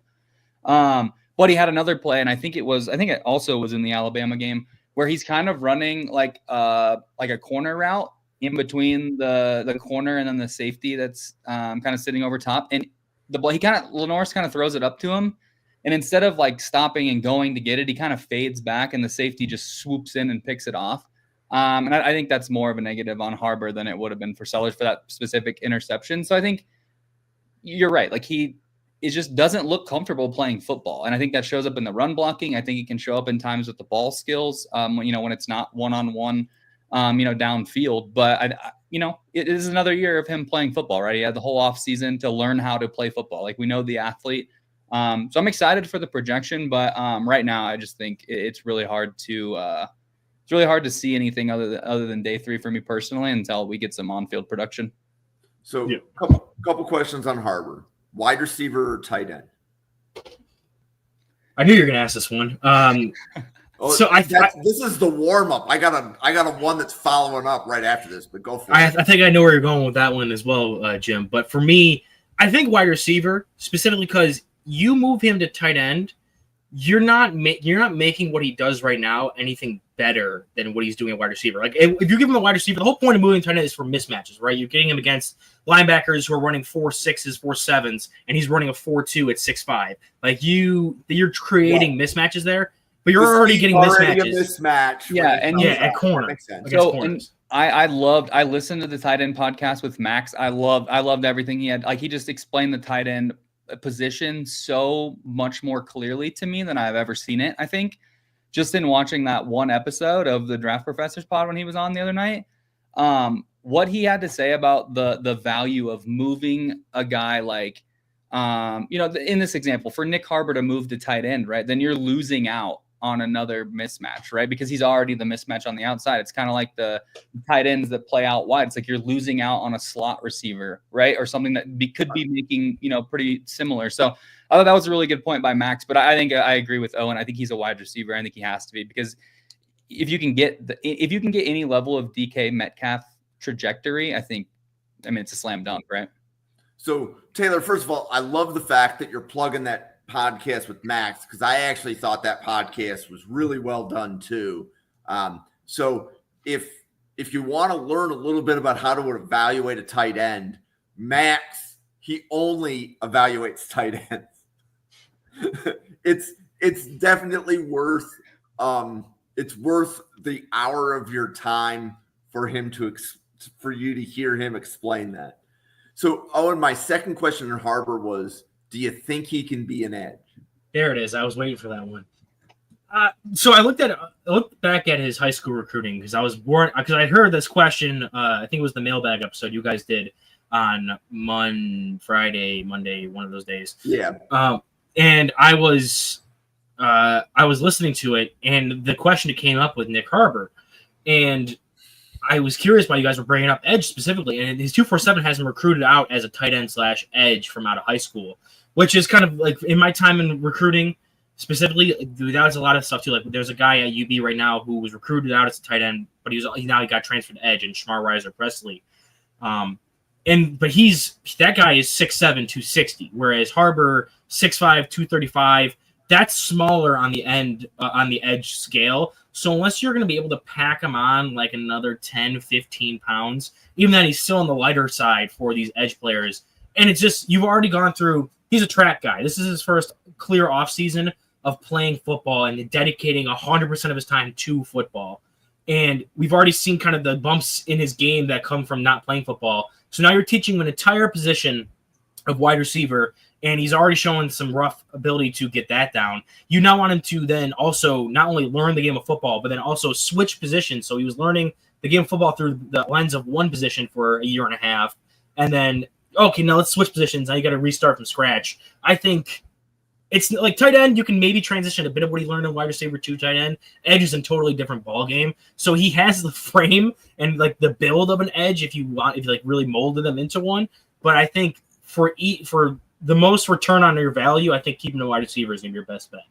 But he had another play, and I think it also was in the Alabama game, where he's kind of running like a corner route in between the corner and then the safety that's kind of sitting over top. And the ball, Lenoris kind of throws it up to him. And instead of stopping and going to get it, he kind of fades back and the safety just swoops in and picks it off. And I think that's more of a negative on Harbor than it would have been for Sellers for that specific interception. So I think you're right. It just doesn't look comfortable playing football. And I think that shows up in the run blocking. I think it can show up in times with the ball skills, when it's not one-on-one. downfield. But it is another year of him playing football, right? He had the whole off season to learn how to play football. Like, we know the athlete. So I'm excited for the projection, but right now I just think it's really hard to see anything other than day 3 for me personally until we get some on-field production. So couple questions on Harbor. Wide receiver or tight end? I knew you were going to ask this one. This is the warm up. I got a one that's following up right after this, but go for it. I think I know where you're going with that one as well, Jim. But for me, I think wide receiver, specifically because you move him to tight end, you're not making what he does right now anything better than what he's doing at wide receiver. Like, if you give him a wide receiver, the whole point of moving tight end is for mismatches, right? You're getting him against linebackers who are running 4.6s, 4.7s, and he's running a 4.2 at 6.5. Like, you're creating mismatches there, but you're already getting mismatches. At corner. Makes sense. So, and I listened to the tight end podcast with Max. I loved everything he had. Like, he just explained the tight end position so much more clearly to me than I've ever seen it. I think just in watching that one episode of the Draft Professors pod when he was on the other night, what he had to say about the value of moving a guy like, in this example, for Nick Harbor to move to tight end, right? Then you're losing out on another mismatch, right? Because he's already the mismatch on the outside. It's kind of like the tight ends that play out wide. It's like you're losing out on a slot receiver, right? Or something that could be making, pretty similar. So I thought that was a really good point by Max, but I think I agree with Owen. I think he's a wide receiver. I think he has to be, because if you can get any level of DK Metcalf trajectory, I mean, it's a slam dunk, right? So Taylor, first of all, I love the fact that you're plugging that podcast with Max, because I actually thought that podcast was really well done too. So if you want to learn a little bit about how to evaluate a tight end, Max, he only evaluates tight ends. It's definitely worth the hour of your time for him for you to hear him explain that. So Owen, my second question in Harbor was, do you think he can be an edge? There it is. I was waiting for that one. So I looked back at his high school recruiting because I heard this question. I think it was the mailbag episode you guys did on Monday, one of those days. Yeah. And I was listening to it, and the question that came up with Nick Harbor, and I was curious why you guys were bringing up edge specifically. And his 247 has him recruited out as a tight end / edge from out of high school, which is kind of like in my time in recruiting specifically, that was a lot of stuff too. Like, there's a guy at UB right now who was recruited out as a tight end, but he got transferred to edge, and Shamar Riser Presley. But that guy is 6'7", 260, whereas Harbor 6'5", 235. That's smaller on the edge scale. So unless you're going to be able to pack him on like another 10, 15 pounds, even then he's still on the lighter side for these edge players. And it's just, you've already gone through, he's a track guy. This is his first clear offseason of playing football and dedicating 100% of his time to football. And we've already seen kind of the bumps in his game that come from not playing football. So now you're teaching him an entire position of wide receiver, and he's already showing some rough ability to get that down. You now want him to then also not only learn the game of football, but then also switch positions. So he was learning the game of football through the lens of one position for a year and a half. And then, okay, now let's switch positions. Now you got to restart from scratch. I think it's like tight end, you can maybe transition a bit of what he learned in wide receiver to tight end. Edge is a totally different ball game. So he has the frame and like the build of an edge if you like really molded them into one. But I think for the most return on your value, I think keeping a wide receiver is going to be your best bet.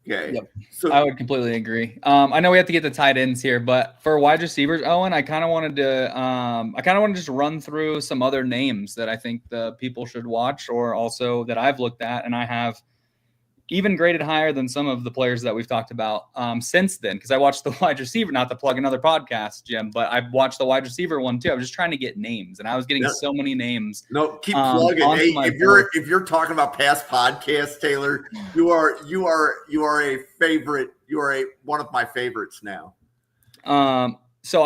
Okay. Yep. So I would completely agree. I know we have to get the tight ends here, but for wide receivers, Owen, I kind of wanted to just run through some other names that I think the people should watch, or also that I've looked at and I have even graded higher than some of the players that we've talked about since then. Because I watched the wide receiver, not to plug another podcast, Jim, but I watched the wide receiver one too. I was just trying to get names, and I was getting so many names. No, keep plugging. Hey, if you're talking about past podcasts, Taylor, you are a favorite. You are one of my favorites now. So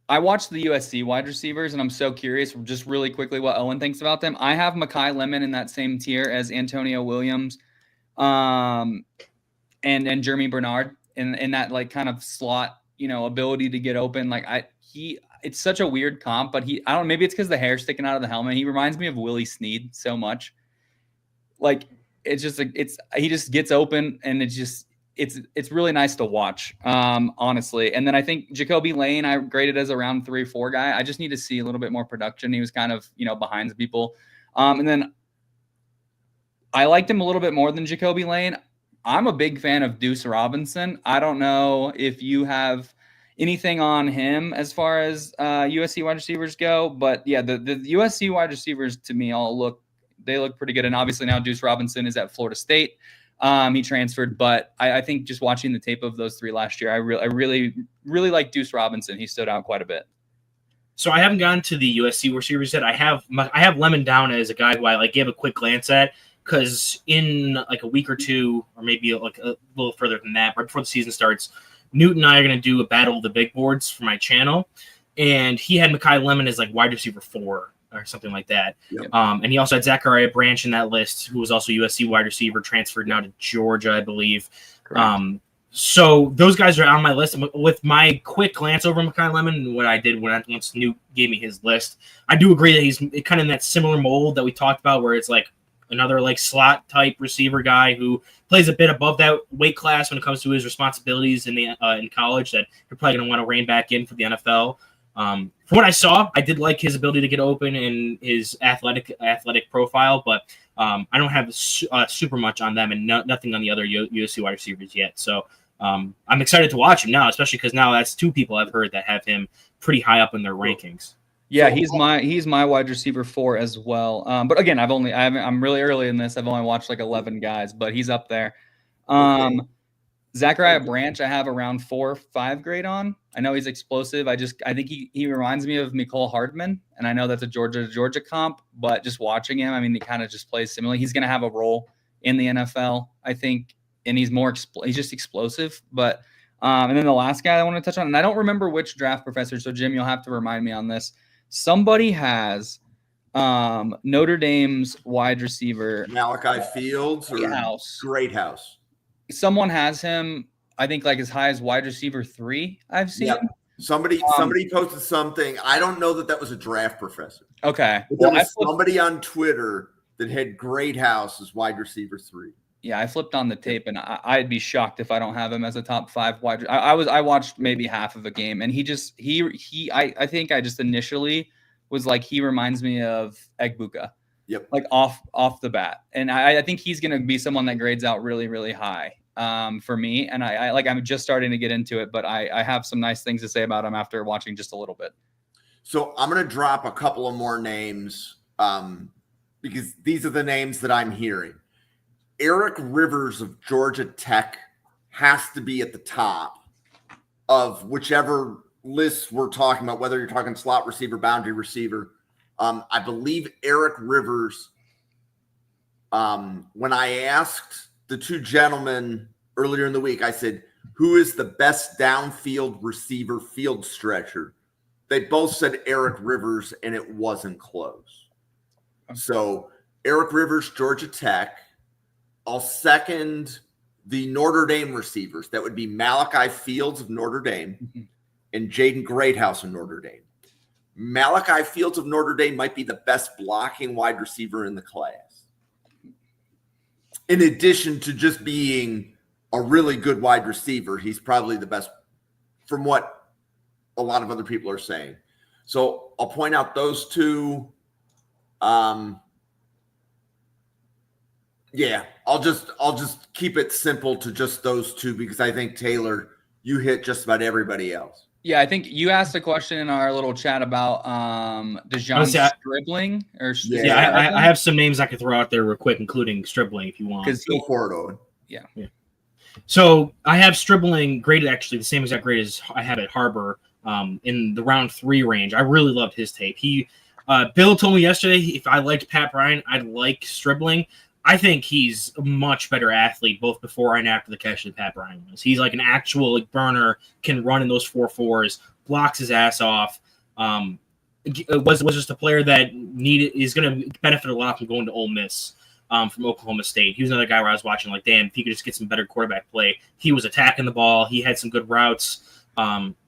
I watched the USC wide receivers, and I'm so curious just really quickly what Owen thinks about them. I have Mekhi Lemon in that same tier as Antonio Williams and Jeremy Bernard. in that like kind of slot, ability to get open. Like it's such a weird comp, but I don't know, maybe it's because the hair sticking out of the helmet. He reminds me of Willie Snead so much. Like it's just like he just gets open, and it's really nice to watch, honestly. And then I think Jacoby Lane, I graded as a round 3 or 4 guy. I just need to see a little bit more production. He was kind of, behind people. And then I liked him a little bit more than Jacoby Lane. I'm a big fan of Deuce Robinson. I don't know if you have anything on him as far as USC wide receivers go, but yeah, the USC wide receivers to me look pretty good. And obviously now Deuce Robinson is at Florida State. He transferred, but I think just watching the tape of those 3 last year, I really like Deuce Robinson. He stood out quite a bit. So I haven't gotten to the USC receivers yet. I have Lemon down as a guy who I gave a quick glance at, because in like a week or two, or maybe like a little further than that, right before the season starts, Newt and I are going to do a battle of the big boards for my channel, and he had Mekhi Lemon as like wide receiver 4 or something like that. Yep. And he also had Zachariah Branch in that list, who was also USC wide receiver, transferred now to Georgia, I believe. So those guys are on my list. With my quick glance over Mekhi Lemon and what I did once Newt gave me his list, I do agree that he's kind of in that similar mold that we talked about, where it's like another like slot type receiver guy who plays a bit above that weight class when it comes to his responsibilities in college, that you're probably going to want to rein back in for the NFL. From what I saw, I did like his ability to get open and his athletic profile, but I don't have super much on them, and nothing on the other USC wide receivers yet. So I'm excited to watch him now, especially because now that's 2 people I've heard that have him pretty high up in their rankings. Yeah, he's my wide receiver 4 as well. But again, I'm really early in this. I've only watched like 11 guys, but he's up there. Zachariah Branch, I have around 4 or 5 grade on. I know he's explosive. I think he reminds me of Mecole Hardman, and I know that's a Georgia comp, but just watching him, I mean, he kind of just plays similarly. He's going to have a role in the NFL, I think, and he's he's just explosive. But and then the last guy I want to touch on, and I don't remember which draft professor, so Jim, you'll have to remind me on this. Somebody has Notre Dame's wide receiver Malachi Fields or Greathouse. Someone has him, I think, like as high as wide receiver 3. I've seen. Yep. Somebody posted something. I don't know that was a draft professor. Okay. But there was somebody on Twitter that had Greathouse as wide receiver 3. Yeah, I flipped on the tape, and I'd be shocked if I don't have him as a top 5 wide. I watched maybe half of a game, and I think I just initially was like, he reminds me of Egbuka. Yep. Like off the bat, and I think he's going to be someone that grades out really, really high for me. And I'm just starting to get into it, but I have some nice things to say about him after watching just a little bit. So I'm going to drop a couple of more names because these are the names that I'm hearing. Eric Rivers of Georgia Tech has to be at the top of whichever list we're talking about, whether you're talking slot receiver, boundary receiver. I believe Eric Rivers, when I asked the 2 gentlemen earlier in the week, I said, who is the best downfield receiver field stretcher? They both said Eric Rivers, and it wasn't close. So Eric Rivers, Georgia Tech. I'll second the Notre Dame receivers. That would be Malachi Fields of Notre Dame and Jaden Greathouse of Notre Dame. Malachi Fields of Notre Dame might be the best blocking wide receiver in the class. In addition to just being a really good wide receiver, he's probably the best from what a lot of other people are saying. So I'll point out those 2. Yeah, I'll just keep it simple to just those 2 because I think, Taylor, you hit just about everybody else. Yeah, I think you asked a question in our little chat about DeJon Stribling. I have some names I could throw out there real quick, including Stribling, if you want. Go for it, Owen. Yeah. So I have Stribling graded actually the same exact grade as I have at Harbor in the round 3 range. I really loved his tape. Bill told me yesterday if I liked Pat Bryant, I'd like Stribling. I think he's a much better athlete both before and after the catch than Pat Bryant was. He's like an actual burner, can run in those 4.4s, blocks his ass off. Was just a player that is going to benefit a lot from going to Ole Miss. from Oklahoma State. He was another guy where I was watching like, damn, if he could just get some better quarterback play. He was attacking the ball. He had some good routes.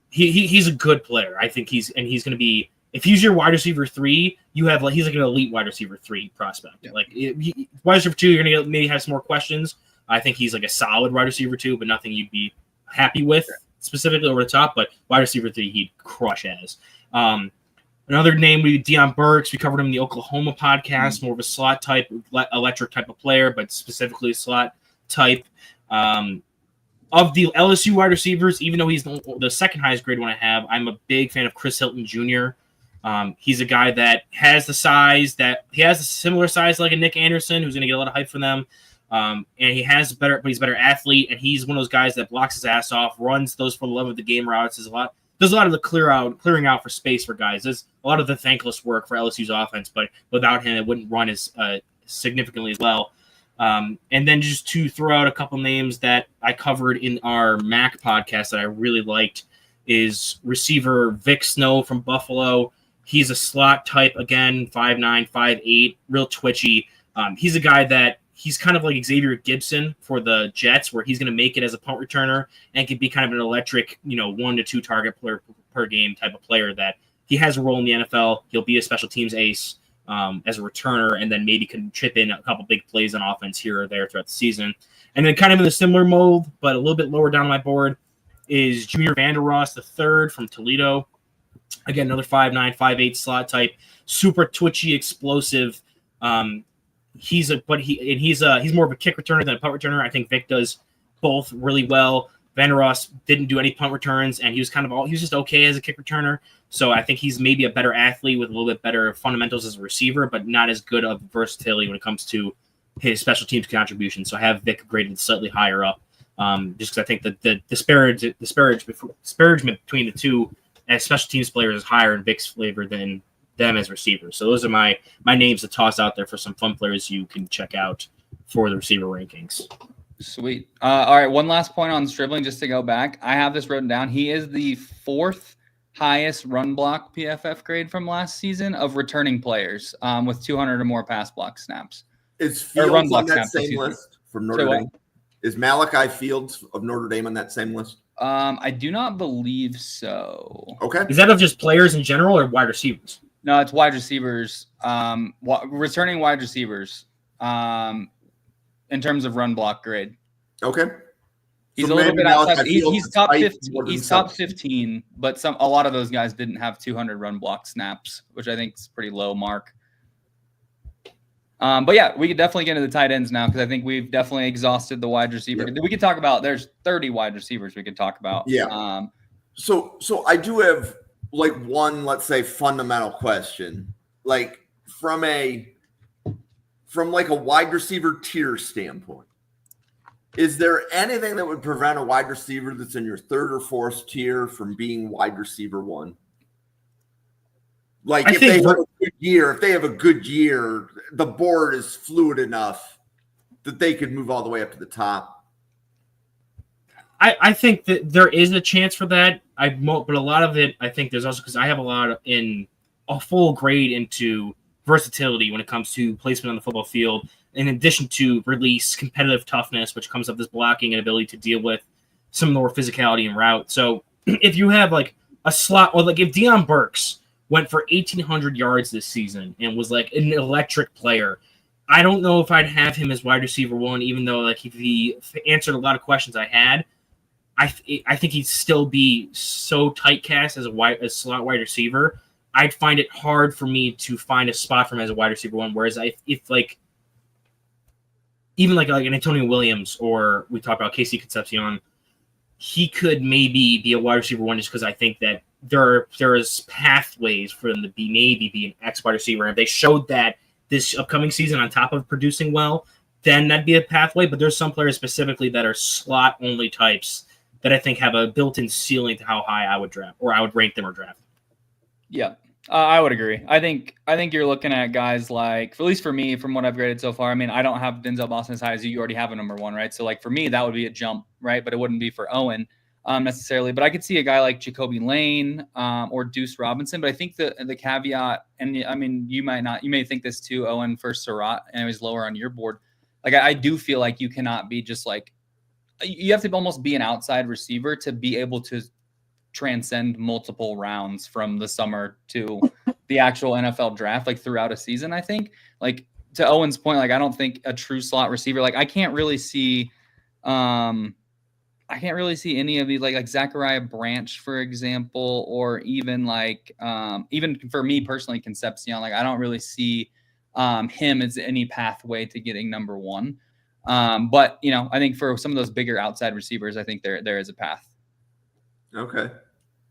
He's a good player. I think he's going to be, if he's your wide receiver 3, you have he's like an elite wide receiver 3 prospect. Yeah. Wide receiver 2, you're going to maybe have some more questions. I think he's like a solid wide receiver 2, but nothing you'd be happy with specifically over the top. But wide receiver 3, he'd crush as. Another name would be Deion Burks. We covered him in the Oklahoma podcast, more of a slot type, electric type of player, but specifically a slot type. Of the LSU wide receivers, even though he's the second highest grade one I have, I'm a big fan of Chris Hilton Jr. He's a guy that has the size, that he has a similar size like a Nick Anderson, who's going to get a lot of hype from them. And he has but he's a better athlete, and he's one of those guys that blocks his ass off, runs those for the love of the game routes. There's a lot of the clearing out for space for guys. There's a lot of the thankless work for LSU's offense, but without him, it wouldn't run as significantly as well. And then just to throw out a couple names that I covered in our MAC podcast that I really liked is receiver Vic Snow from Buffalo. He's a slot type, again, 5'9", 5'8", real twitchy. He's a guy that he's kind of like Xavier Gibson for the Jets, where he's going to make it as a punt returner and can be kind of an electric, 1 to 2 target player per game type of player that he has a role in the NFL. He'll be a special teams ace as a returner, and then maybe can chip in a couple big plays on offense here or there throughout the season. And then kind of in a similar mold, but a little bit lower down my board, is Junior Vanderross III from Toledo. Again, another 5'9", 5'8" slot type, super twitchy, explosive. He's more of a kick returner than a punt returner. I think Vic does both really well. Vanderross didn't do any punt returns, and he was just okay as a kick returner. So I think he's maybe a better athlete with a little bit better fundamentals as a receiver, but not as good of versatility when it comes to his special teams contribution. So I have Vic graded slightly higher up, just because I think that the disparagement between the two as special teams players is higher in Vic's flavor than them as receivers. So those are my names to toss out there for some fun players you can check out for the receiver rankings. Sweet. All right, one last point on Stribling, just to go back. I have this written down. He is the 4th highest run block PFF grade from last season of returning players with 200 or more pass block snaps. Is Fields on that same list from Notre Dame? Is Malachi Fields of Notre Dame on that same list? I do not believe so. Okay. Is that of just players in general or wide receivers? No, it's wide receivers. Returning wide receivers. In terms of run block grade. Okay. He's a little bit outside. He's top 15. He's top 15, but a lot of those guys didn't have 200 run block snaps, which I think is a pretty low mark. But yeah, we could definitely get into the tight ends now because I think we've definitely exhausted the wide receiver. Yep. We could talk about. There's 30 wide receivers we could talk about. Yeah. So I do have one, let's say, fundamental question, from a wide receiver tier standpoint. Is there anything that would prevent a wide receiver that's in your 3rd or 4th tier from being wide receiver 1? If they have a good year, the board is fluid enough that they could move all the way up to the top. I think that there is a chance for that. But a lot of it, I think there's also because I have a full grade into versatility when it comes to placement on the football field, in addition to release, competitive toughness, which comes up this blocking and ability to deal with some more physicality and route. So if you have a slot, or if Deion Burks went for 1,800 yards this season and was an electric player, I don't know if I'd have him as wide receiver 1, even though if he answered a lot of questions I had. I think he'd still be so tight cast as a slot wide receiver. I'd find it hard for me to find a spot for him as a wide receiver 1. Whereas even an Antonio Williams, or we talk about Casey Concepcion, he could maybe be a wide receiver 1 just because I think that there is pathways for them to be an X wide receiver. And if they showed that this upcoming season on top of producing well, then that'd be a pathway. But there's some players specifically that are slot only types that I think have a built-in ceiling to how high I would draft, or I would rank them or draft. Yeah, I would agree. I think you're looking at guys at least for me, from what I've graded so far. I mean, I don't have Denzel Boston as high as you. You already have a number 1, right? So for me, that would be a jump, right? But it wouldn't be for Owen. necessarily, but I could see a guy like Jacoby Lane or Deuce Robinson. But I think the caveat, and I mean, you may think this too, Owen, for Surratt, and it was lower on your board. Like I do feel like you cannot be just like, you have to almost be an outside receiver to be able to transcend multiple rounds from the summer to the actual NFL draft, like throughout a season. I think, like, to Owen's point, like I don't think a true slot receiver, like I can't really see any of these, like Zachariah Branch, for example, or even like even for me personally, Concepcion. Like I don't really see him as any pathway to getting number one. But I think for some of those bigger outside receivers, I think there is a path. Okay.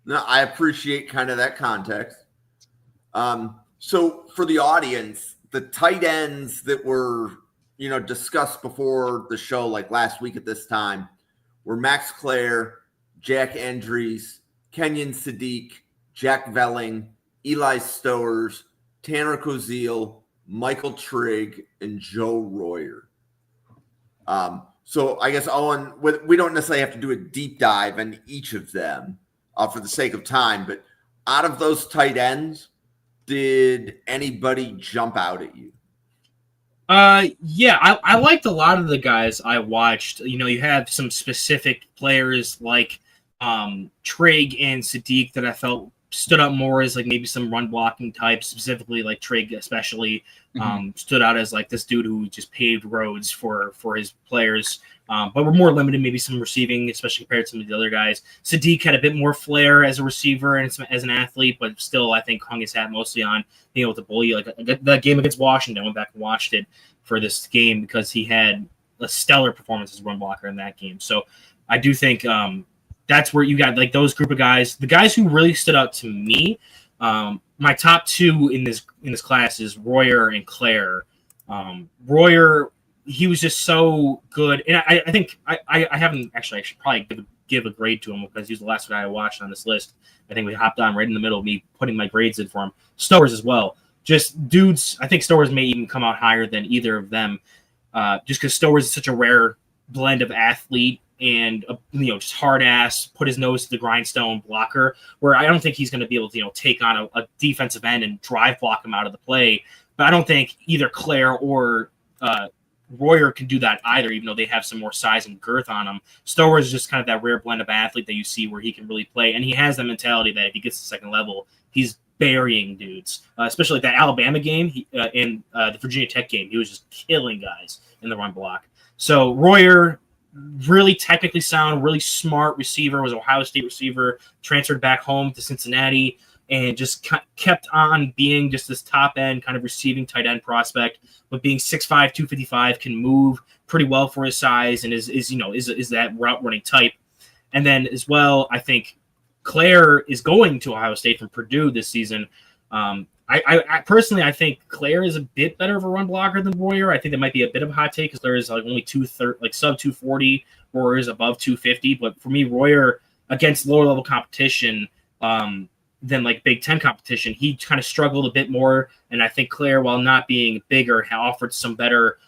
No, I appreciate kind of that context. So for the audience, the tight ends that were, discussed before the show, like last week at this time, were Max Clare, Jack Andrews, Kenyon Sadiq, Jack Velling, Eli Stowers, Tanner Koziel, Michael Trigg, and Joe Royer. So I guess, Owen, we don't necessarily have to do a deep dive in each of them for the sake of time, but out of those tight ends, did anybody jump out at you? Yeah, I liked a lot of the guys I watched. You have some specific players like Trigg and Sadiq that I felt stood out more as like maybe some run blocking types, specifically like Trigg especially stood out as like this dude who just paved roads for his players. But we're more limited, maybe some receiving, especially compared to some of the other guys. Sadiq had a bit more flair as a receiver and as an athlete, but still I think hung his hat mostly on being able to bully. Like that game against Washington, I went back and watched it for this game because he had a stellar performance as a run blocker in that game. So I do think that's where you got like those group of guys. The guys who really stood out to me, my top two in this class is Royer and Clare. Royer, he was just so good, and I think I haven't actually. I should probably give a grade to him because he was the last guy I watched on this list. I think we hopped on right in the middle of me putting my grades in for him. Stowers as well. Just dudes. I think Stowers may even come out higher than either of them, just because Stowers is such a rare blend of athlete and just hard ass, put his nose to the grindstone blocker. Where I don't think he's going to be able to take on a defensive end and drive block him out of the play. But I don't think either Clare or Royer can do that either, even though they have some more size and girth on them. Stowers is just kind of that rare blend of athlete that you see where he can really play, and he has that mentality that if he gets to the second level, he's burying dudes. Especially like that Alabama game and the Virginia Tech game, he was just killing guys in the run block. So Royer, really technically sound, really smart receiver, was an Ohio State receiver, transferred back home to Cincinnati, and just kept on being just this top end kind of receiving tight end prospect. But being 6'5", 255, can move pretty well for his size and is that route running type. And then as well, I think Clare is going to Ohio State from Purdue this season. I personally, I think Clare is a bit better of a run blocker than Royer. I think that might be a bit of a hot take because Clare is like only sub 240, Royer is above 250. But for me, Royer against lower level competition than like Big Ten competition, he kind of struggled a bit more. And I think Clare, while not being bigger, offered some better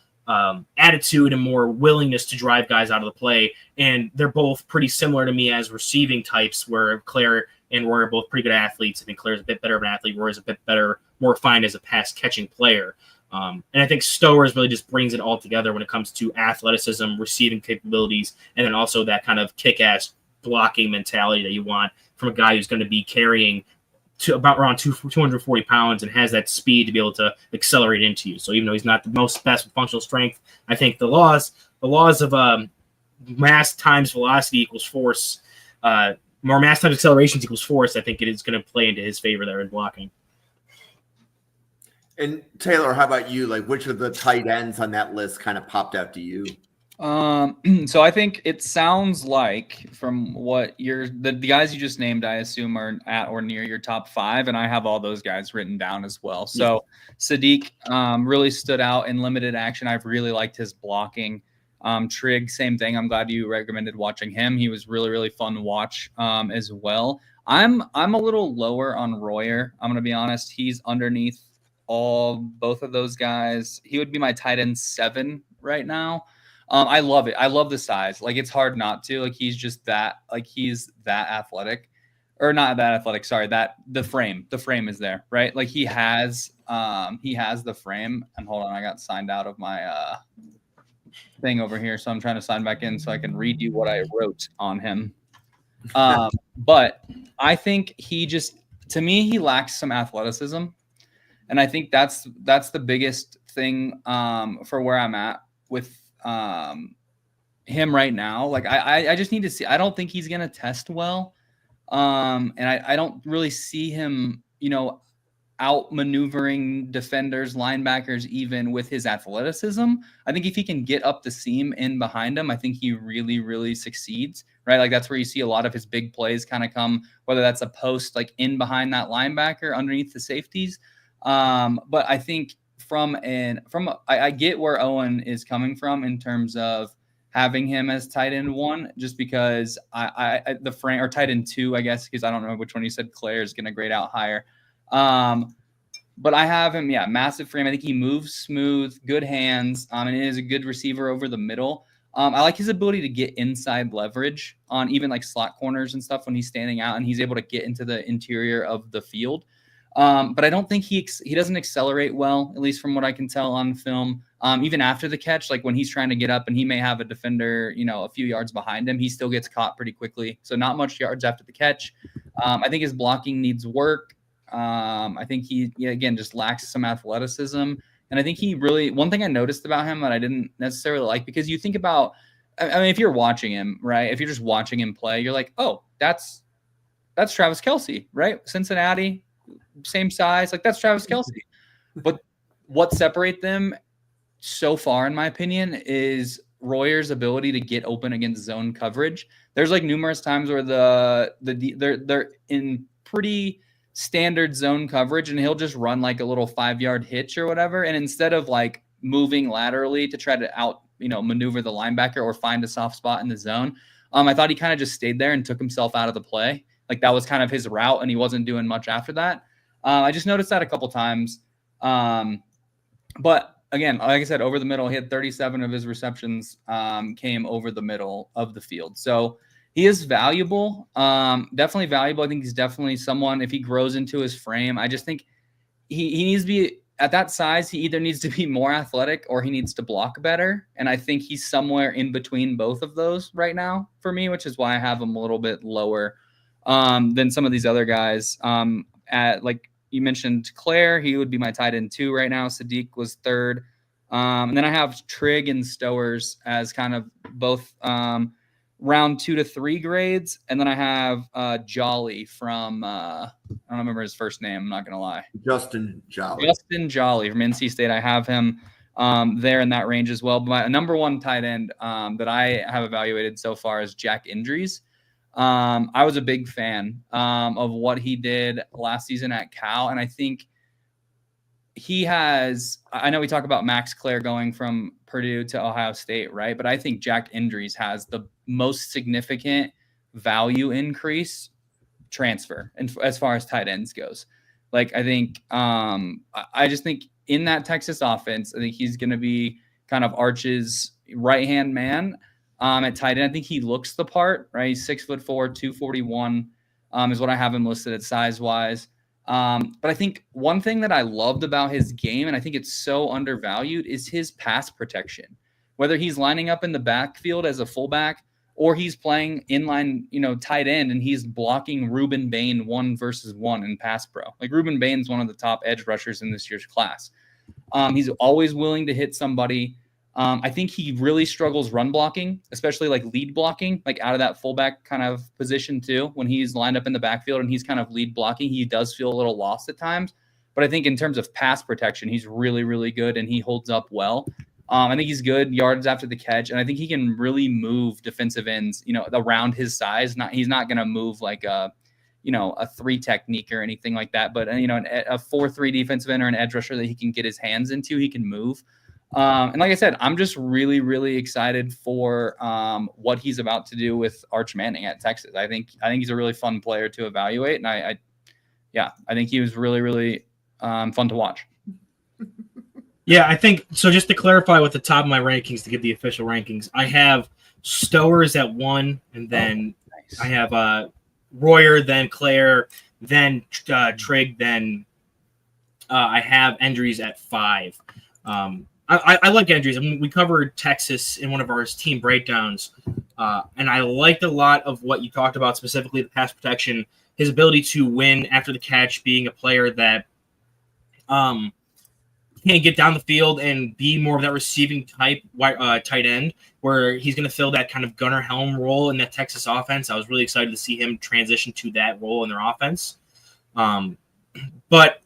attitude and more willingness to drive guys out of the play. And they're both pretty similar to me as receiving types, where Clare and Royer are both pretty good athletes. I think Clare's a bit better of an athlete. Royer's a bit better, more refined as a pass catching player. And I think Stowers really just brings it all together when it comes to athleticism, receiving capabilities, and then also that kind of kick-ass blocking mentality that you want from a guy who's going to be carrying to about around 240 pounds and has that speed to be able to accelerate into you. So even though he's not the most best with functional strength, I think the laws of mass times velocity equals force, more mass times accelerations equals force, I think it is going to play into his favor there in blocking. And Taylor, how about you? Like, which of the tight ends on that list kind of popped out to you? So I think it sounds like from what the guys you just named, I assume are at or near your top five, and I have all those guys written down as well. So Sadiq really stood out in limited action. I've really liked his blocking. Trigg, same thing. I'm glad you recommended watching him. He was really, really fun to watch as well. I'm a little lower on Royer. I'm gonna be honest. He's underneath both of those guys. He would be my tight end 7 right now. I love it. I love the size. Like, it's hard not to. Like, he's just that. Like, he's that athletic, or not that athletic. Sorry, that the frame is there, right? Like, he has the frame. And hold on, I got signed out of my thing over here, so I'm trying to sign back in so I can read you what I wrote on him. But I think to me, he lacks some athleticism, and I think that's the biggest thing for where I'm at with him right now. Like, I just need to see. I don't think he's gonna test well, and I don't really see him, outmaneuvering defenders, linebackers, even with his athleticism. I think if he can get up the seam in behind him, I think he really, really succeeds, right? Like, that's where you see a lot of his big plays kind of come, whether that's a post like in behind that linebacker underneath the safeties. But I think I get where Owen is coming from in terms of having him as tight end 1, just because the frame, or tight end 2, I guess, because I don't know which one you said Claire is going to grade out higher. But I have him, massive frame. I think he moves smooth, good hands, and is a good receiver over the middle. I like his ability to get inside leverage on even like slot corners and stuff when he's standing out, and he's able to get into the interior of the field. But I don't think he doesn't accelerate well, at least from what I can tell on film. Even after the catch, like when he's trying to get up and he may have a defender, a few yards behind him, he still gets caught pretty quickly. So not much yards after the catch. I think his blocking needs work. I think he, again, just lacks some athleticism. And I think one thing I noticed about him that I didn't necessarily like, because you think about, I mean, if you're watching him, right, if you're just watching him play, you're like, oh, that's Travis Kelce, right? Cincinnati, same size, like that's Travis Kelce. But what separates them so far, in my opinion, is Royer's ability to get open against zone coverage. There's like numerous times where they're in pretty standard zone coverage, and he'll just run like a little 5-yard hitch or whatever. And instead of like moving laterally to try to maneuver the linebacker or find a soft spot in the zone, I thought he kind of just stayed there and took himself out of the play. Like, that was kind of his route, and he wasn't doing much after that. I just noticed that a couple times. But again, like I said, over the middle, he had 37 of his receptions came over the middle of the field. So he is valuable, definitely valuable. I think he's definitely someone, if he grows into his frame, I just think he needs to be at that size. He either needs to be more athletic or he needs to block better. And I think he's somewhere in between both of those right now for me, which is why I have him a little bit lower than some of these other guys. At, like you mentioned, Claire, he would be my tight end 2 right now. Sadiq was 3rd. And then I have Trigg and Stowers as kind of both round 2 to 3 grades. And then I have Jolly from, I don't remember his first name, I'm not going to lie. Justin Jolly from NC State. I have him there in that range as well. But my number 1 tight end that I have evaluated so far is Jack Indries. I was a big fan of what he did last season at Cal. And I think I know we talk about Max Clare going from Purdue to Ohio State, right? But I think Jack Indries has the most significant value increase transfer, and as far as tight ends goes. Like, I think, I just think in that Texas offense, I think he's going to be kind of Arch's right-hand man. At tight end, I think he looks the part, right? He's 6'4", 241, is what I have him listed at size-wise. But I think one thing that I loved about his game, and I think it's so undervalued, is his pass protection. Whether he's lining up in the backfield as a fullback or he's playing inline, tight end, and he's blocking Ruben Bain 1-versus-1 in pass pro. Like, Ruben Bain's one of the top edge rushers in this year's class. He's always willing to hit somebody. I think he really struggles run blocking, especially like lead blocking, like out of that fullback kind of position too. When he's lined up in the backfield and he's kind of lead blocking, he does feel a little lost at times. But I think in terms of pass protection, he's really, really good, and he holds up well. I think he's good yards after the catch, and I think he can really move defensive ends, around his size. He's not going to move like a 3 technique or anything like that, but a 4-3 defensive end or an edge rusher that he can get his hands into, he can move. And like I said, I'm just really, really excited for what he's about to do with Arch Manning at Texas. I think he's a really fun player to evaluate, and I think he was really, really fun to watch. Yeah, I think so. Just to clarify, with the top of my rankings, to give the official rankings, I have Stowers at 1, and then Nice. I have Royer, then Claire, then Trigg, then I have Endries at 5. I like Endries. I mean, we covered Texas in one of our team breakdowns, and I liked a lot of what you talked about, specifically the pass protection, his ability to win after the catch, being a player that can get down the field and be more of that receiving type tight end, where he's going to fill that kind of Gunnar Helm role in that Texas offense. I was really excited to see him transition to that role in their offense. But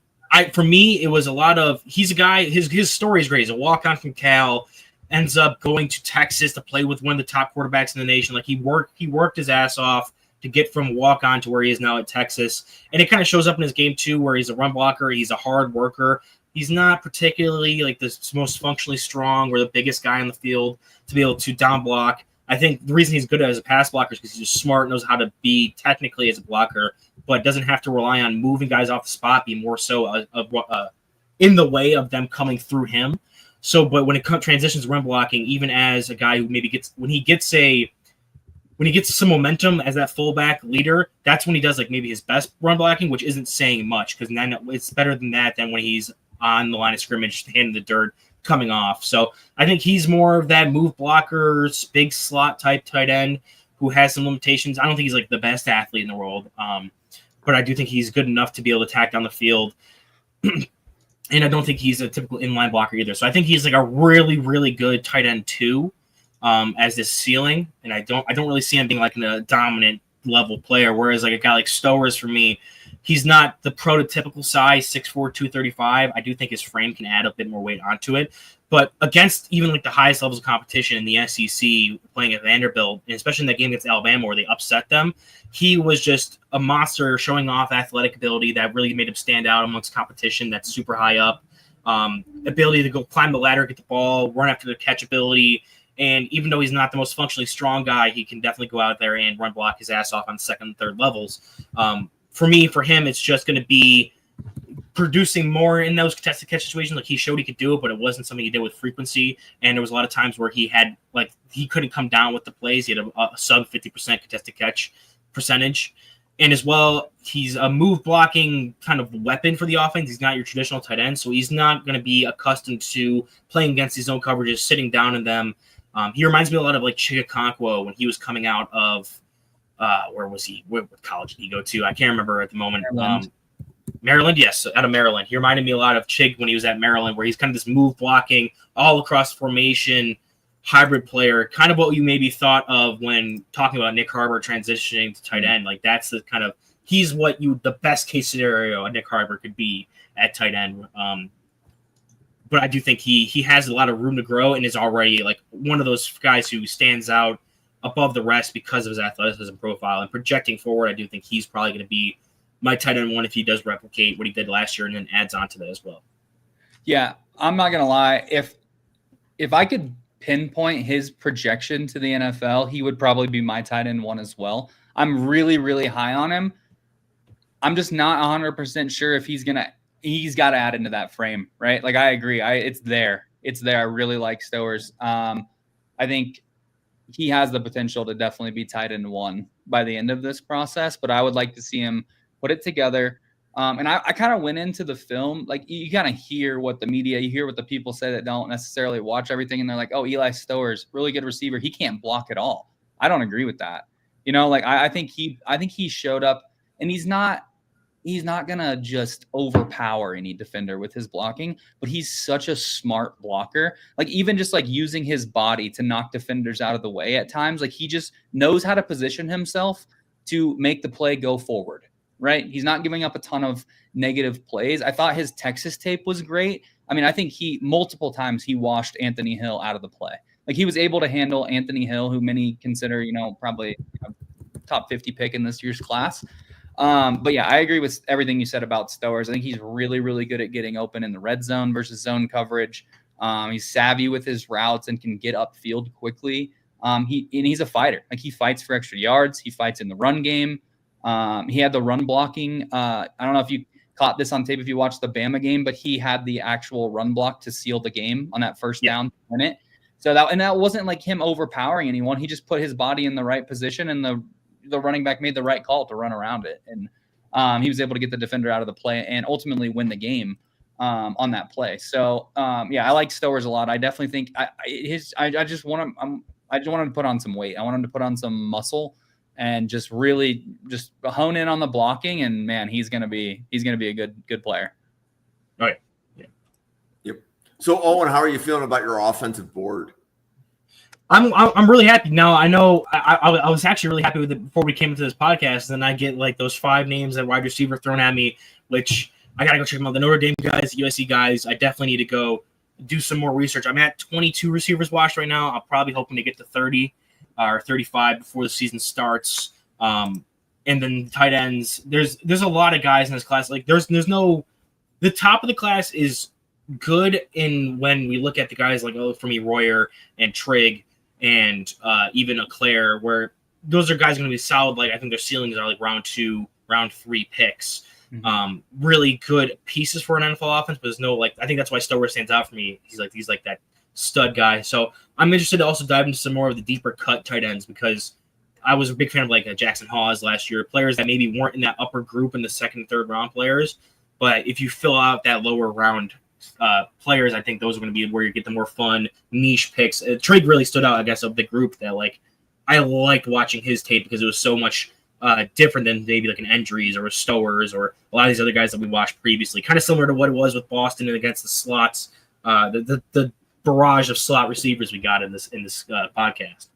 for me, it was a lot of, he's a guy, his story is great. He's a walk-on from Cal, ends up going to Texas to play with one of the top quarterbacks in the nation. Like he worked his ass off to get from walk-on to where he is now at Texas. And it kind of shows up in his game too, where he's a run blocker. He's a hard worker. He's not particularly like the most functionally strong or the biggest guy on the field to be able to down block. I think the reason he's good as a pass blocker is because he's just smart, knows how to be technically as a blocker, but doesn't have to rely on moving guys off the spot, be more so in the way of them coming through him. So, but when it transitions run blocking, even as a guy who maybe when he gets some momentum as that fullback leader, that's when he does like maybe his best run blocking, which isn't saying much because then it's better than that than when he's on the line of scrimmage, hand in the dirt, coming off. So I think he's more of that move blocker, big slot type tight end who has some limitations. I don't think he's like the best athlete in the world, but I do think he's good enough to be able to attack down the field. And I don't think he's a typical inline blocker either. So I think he's like a really, really good tight end 2 as this ceiling. And I don't really see him being like a dominant level player. Whereas like a guy like Stowers, for me, he's not the prototypical size, 6'4", 235. I do think his frame can add a bit more weight onto it. But against even like the highest levels of competition in the SEC, playing at Vanderbilt, and especially in that game against Alabama where they upset them, he was just a monster, showing off athletic ability that really made him stand out amongst competition that's super high up. Ability to go climb the ladder, get the ball, run after the catch ability. And even though he's not the most functionally strong guy, he can definitely go out there and run block his ass off on second and third levels. For him, it's just going to be producing more in those contested catch situations. Like he showed he could do it, but it wasn't something he did with frequency. And there was a lot of times where he couldn't come down with the plays. He had a sub 50% contested catch percentage. And as well, he's a move blocking kind of weapon for the offense. He's not your traditional tight end, so he's not going to be accustomed to playing against his own coverages, sitting down in them. He reminds me a lot of like Chigakonkwo when he was coming out of where was he? What college did he go to? I can't remember at the moment. Maryland, yes, out of Maryland. He reminded me a lot of Chig when he was at Maryland, where he's kind of this move blocking, all across formation, hybrid player, kind of what you maybe thought of when talking about Nick Harbor transitioning to tight end. Like that's the kind of, he's what the best case scenario a Nick Harbor could be at tight end. But I do think he has a lot of room to grow and is already like one of those guys who stands out above the rest because of his athleticism profile. And projecting forward, I do think he's probably going to be my tight end 1 if he does replicate what he did last year and then adds on to that as well. Yeah, I'm not going to lie. If I could pinpoint his projection to the NFL, he would probably be my tight end 1 as well. I'm really, really high on him. I'm just not 100% sure if he's got to add into that frame, right? Like I agree. It's there. I really like Stowers. I think he has the potential to definitely be tight end 1 by the end of this process, but I would like to see him put it together. And I kind of went into the film, like you kind of hear what the media, you hear what the people say that don't necessarily watch everything. And they're like, oh, Eli Stowers, really good receiver. He can't block at all. I don't agree with that. Like I think he showed up, and he's not going to just overpower any defender with his blocking, but he's such a smart blocker. Like even just like using his body to knock defenders out of the way at times, like he just knows how to position himself to make the play go forward, right? He's not giving up a ton of negative plays. I thought his Texas tape was great. I mean, I think multiple times he washed Anthony Hill out of the play. Like he was able to handle Anthony Hill, who many consider, probably top 50 pick in this year's class. But yeah, I agree with everything you said about Stowers. I think he's really, really good at getting open in the red zone versus zone coverage. He's savvy with his routes and can get upfield quickly. He's a fighter. Like he fights for extra yards. He fights in the run game. He had the run blocking. I don't know if caught this on tape if you watched the Bama game, but he had the actual run block to seal the game on that first down to win it. So that wasn't like him overpowering anyone. He just put his body in the right position, and the running back made the right call to run around it. And he was able to get the defender out of the play and ultimately win the game on that play. So I like Stowers a lot. I definitely think I just want him to put on some weight. I want him to put on some muscle and just really just hone in on the blocking. And man, he's gonna be a good player. All right. Yeah. Yep. So Owen, how are you feeling about your offensive board? I'm really happy now. I know I was actually really happy with it before we came into this podcast, and then I get like those 5 names at wide receiver thrown at me, which I gotta go check them out. The Notre Dame guys, USC guys. I definitely need to go do some more research. I'm at 22 receivers watched right now. I'm probably hoping to get to 30 or 35 before the season starts. And then tight ends. There's a lot of guys in this class. Like the top of the class is good in when we look at the guys like for me Royer and Trigg and even Eclair, where those are guys going to be solid. Like I think their ceilings are like round 2, round 3 picks. Really good pieces for an NFL offense, but there's no I think that's why Stower stands out for me. He's like that stud guy. So I'm interested to also dive into some more of the deeper cut tight ends, because I was a big fan of like Jackson Hawes last year, players that maybe weren't in that upper group in the 2nd and 3rd round players. But if you fill out that lower round players, I think those are going to be where you get the more fun niche picks. Trigg really stood out, I guess, of the group that I liked watching his tape because it was so much different than maybe like an Endries or a Stowers or a lot of these other guys that we watched previously. Kind of similar to what it was with Boston and against the slots, the barrage of slot receivers we got in this podcast.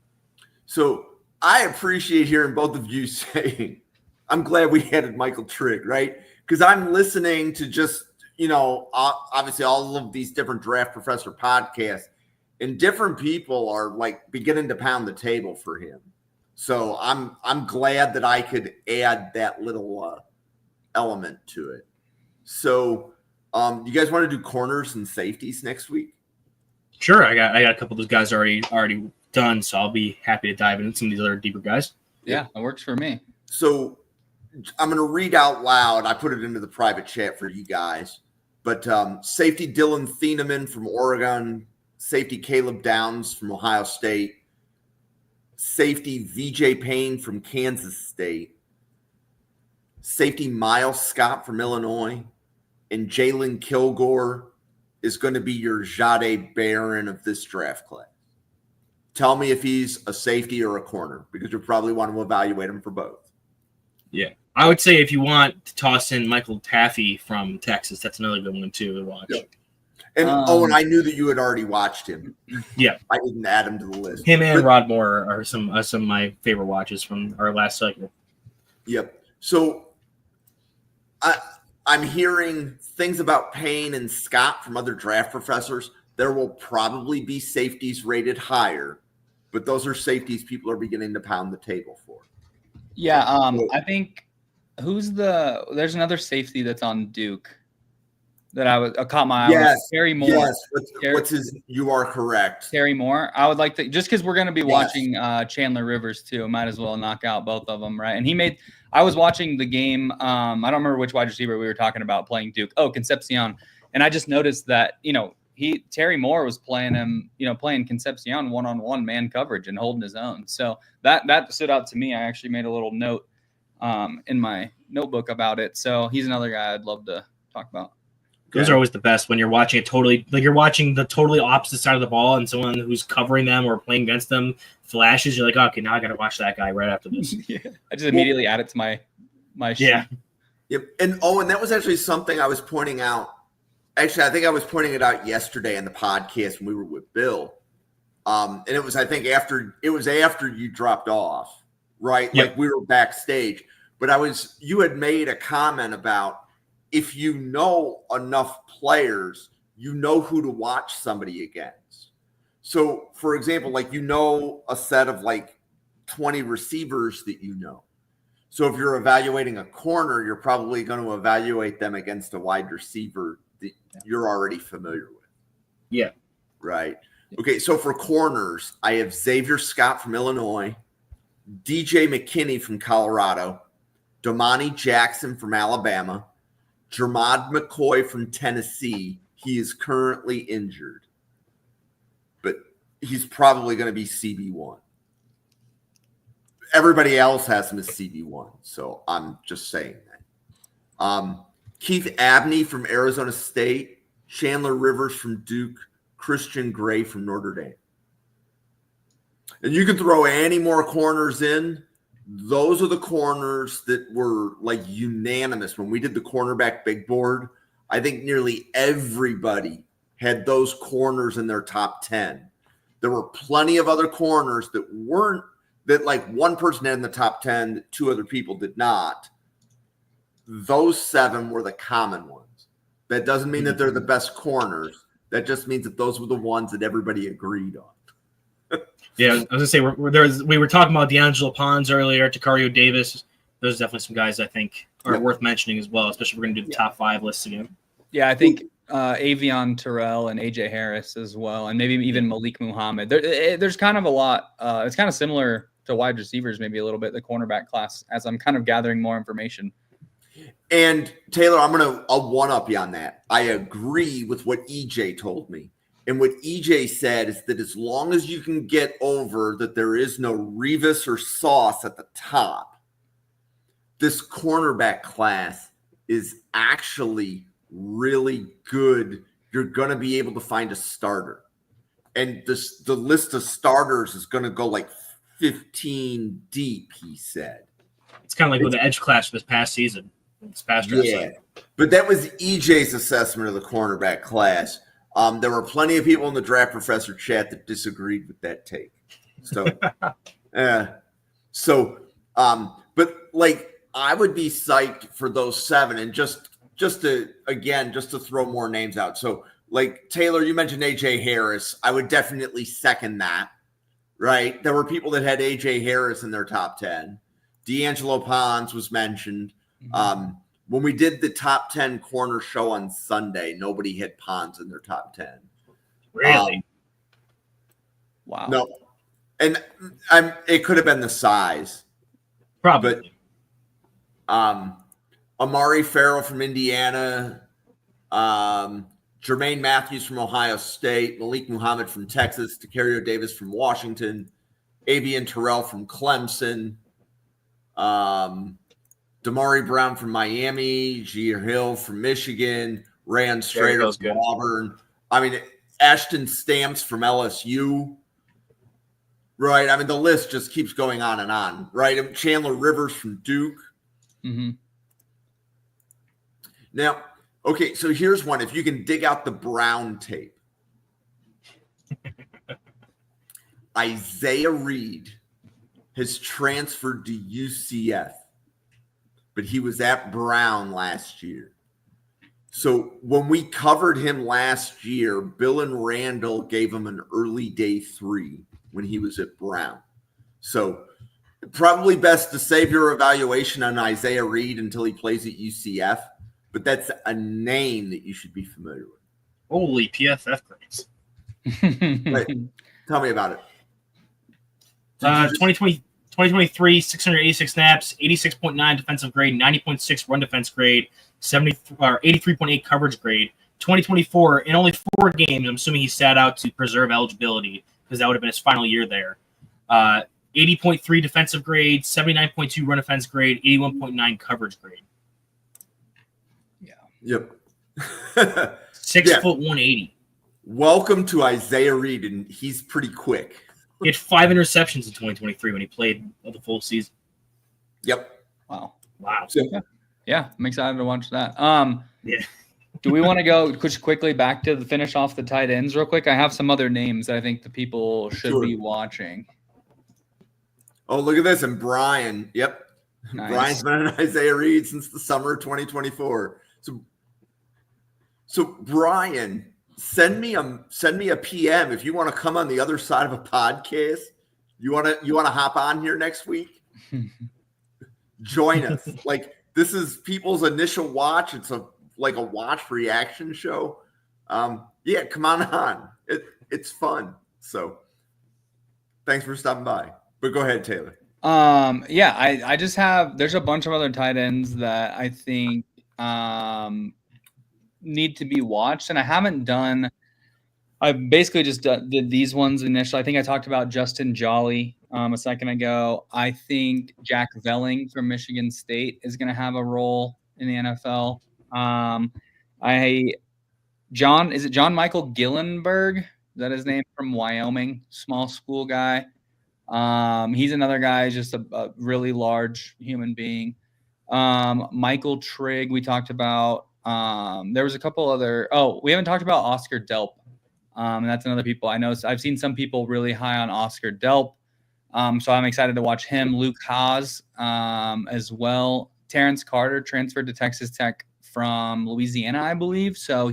So I appreciate hearing both of you saying, I'm glad we added Michael Trigg, right? Because I'm listening to just, obviously all of these different Draft Professor podcasts, and different people are beginning to pound the table for him. So I'm glad that I could add that little element to it. So you guys want to do corners and safeties next week? Sure. I got a couple of those guys already done, so I'll be happy to dive into some of these other deeper guys. Yeah, that works for me. So I'm going to read out loud. I put it into the private chat for you guys. But safety Dylan Thieneman from Oregon, safety Caleb Downs from Ohio State, safety VJ Payne from Kansas State, safety Miles Scott from Illinois, and Jalen Kilgore is going to be your Jahdae Barron of this draft class. Tell me if he's a safety or a corner, because you probably want to evaluate him for both. Yeah. I would say if you want to toss in Michael Taffy from Texas, that's another good one too to watch. Yeah. And Owen, I knew that you had already watched him. Yeah. I didn't add him to the list. Him and Rod Moore are some of my favorite watches from our last cycle. Yep. So I'm hearing things about Payne and Scott from other draft professors. There will probably be safeties rated higher, but those are safeties people are beginning to pound the table for. Yeah, I think there's another safety that's on Duke that I caught my eye. Yes, Terry Moore. Yes, what's his? You are correct. Terry Moore. I would like to, just because we're going to be watching Chandler Rivers too. Might as well knock out both of them, right? And I was watching the game. I don't remember which wide receiver we were talking about playing Duke. Oh, Concepcion. And I just noticed that Terry Moore was playing him, playing Concepcion one-on-one man coverage and holding his own. So that stood out to me. I actually made a little note in my notebook about it. So he's another guy I'd love to talk about. Those are always the best when you're watching you're watching the totally opposite side of the ball and someone who's covering them or playing against them flashes. You're like, okay, now I got to watch that guy right after this. Yeah. I just immediately add it to my sheet. Yeah. Yep. And Owen, that was actually something I was pointing out. Actually, I think I was pointing it out yesterday in the podcast when we were with Bill. And it was, I think, after you dropped off, right? Yep. Like we were backstage. But you had made a comment about if you know enough players, you know who to watch somebody against. So, for example, a set of 20 receivers that you know. So if you're evaluating a corner, you're probably going to evaluate them against a wide receiver that you're already familiar with. Yeah. Right. Okay. So for corners, I have Xavier Scott from Illinois, DJ McKinney from Colorado, Domani Jackson from Alabama, Jermod McCoy from Tennessee. He is currently injured, but he's probably going to be CB1. Everybody else has him as CB1, so I'm just saying that. Keith Abney from Arizona State, Chandler Rivers from Duke, Christian Gray from Notre Dame. And you can throw any more corners in. Those are the corners that were like unanimous when we did the cornerback big board. I think nearly everybody had those corners in their top 10. There were plenty of other corners that weren't, that like one person had in the top 10 that two other people did not. Those 7 were the common ones. That doesn't mean that they're the best corners. That just means that those were the ones that everybody agreed on. Yeah, I was gonna say we were talking about D'Angelo Pons earlier, Takario Davis. Those are definitely some guys I think are worth mentioning as well, especially if we're gonna do the top 5 lists again. Yeah, I think Avion Terrell and AJ Harris as well, and maybe even Malik Muhammad. There's kind of a lot. It's kind of similar to wide receivers, maybe a little bit, the cornerback class, as I'm kind of gathering more information. And Taylor, I'll one-up you on that. I agree with what EJ told me. And what EJ said is that as long as you can get over that there is no Revis or Sauce at the top, this cornerback class is actually really good. You're going to be able to find a starter. And the list of starters is going to go like 15 deep, he said. It's kind of like with the edge class this past season. This past draft cycle. But that was EJ's assessment of the cornerback class. There were plenty of people in the Draft Professor chat that disagreed with that take. So, but like I would be psyched for those 7, and just to throw more names out. So, like Taylor, you mentioned AJ Harris. I would definitely second that. Right? There were people that had AJ Harris in their top 10. D'Angelo Pons was mentioned. When we did the top 10 corner show on Sunday, nobody had Pons in their top 10. Really? Wow. No. And it could have been the size. Probably. But Amari Farrell from Indiana, Jermaine Matthews from Ohio State, Malik Muhammad from Texas, Takario Davis from Washington, Avion Terrell from Clemson, Damari Brown from Miami, Jair Hill from Michigan, Rand Strader from Auburn. I mean, Ashton Stamps from LSU. Right? I mean, the list just keeps going on and on. Right? Chandler Rivers from Duke. Mm-hmm. Now, okay, so here's one. If you can dig out the Brown tape. Isaiah Reed has transferred to UCF, but he was at Brown last year. So when we covered him last year, Bill and Randall gave him an early day 3 when he was at Brown. So probably best to save your evaluation on Isaiah Reed until he plays at UCF, but that's a name that you should be familiar with. Holy PFF grades. Wait, tell me about it. 2023, 686 snaps, 86.9 defensive grade, 90.6 run defense grade, 83.8 coverage grade. 2024, in only 4 games, I'm assuming he sat out to preserve eligibility because that would have been his final year there. 80.3 defensive grade, 79.2 run defense grade, 81.9 coverage grade. Yeah. Yep. 6 foot 180. Welcome to Isaiah Reed, and he's pretty quick. He had 5 interceptions in 2023 when he played the full season. Yep. Wow. So, Yeah, I'm excited to watch that. Yeah. Do we want to go quickly back to the finish off the tight ends real quick? I have some other names that I think the people should be watching. Oh, look at this. And Brian. Yep. Nice. Brian's been an Isaiah Reed since the summer of 2024. So Brian, send me a PM if you want to come on the other side of a podcast. You want to hop on here next week? Join us. Like, this is people's initial watch. It's a watch reaction show. Yeah, come on. It's fun. So thanks for stopping by. But go ahead, Taylor. I just have, there's a bunch of other tight ends that I think need to be watched. And I've basically just did these ones initially. I think I talked about Justin Jolly a second ago. I think Jack Velling from Michigan State is going to have a role in the NFL. Is it John Michael Gillenberg? Is that his name, from Wyoming? Small school guy. He's another guy, just a really large human being. Michael Trigg, we talked about. There was a couple other. Oh, we haven't talked about Oscar Delp. And that's another people I know. I've seen some people really high on Oscar Delp. So I'm excited to watch him. Luke Haas as well. Terrence Carter transferred to Texas Tech from Louisiana, I believe. So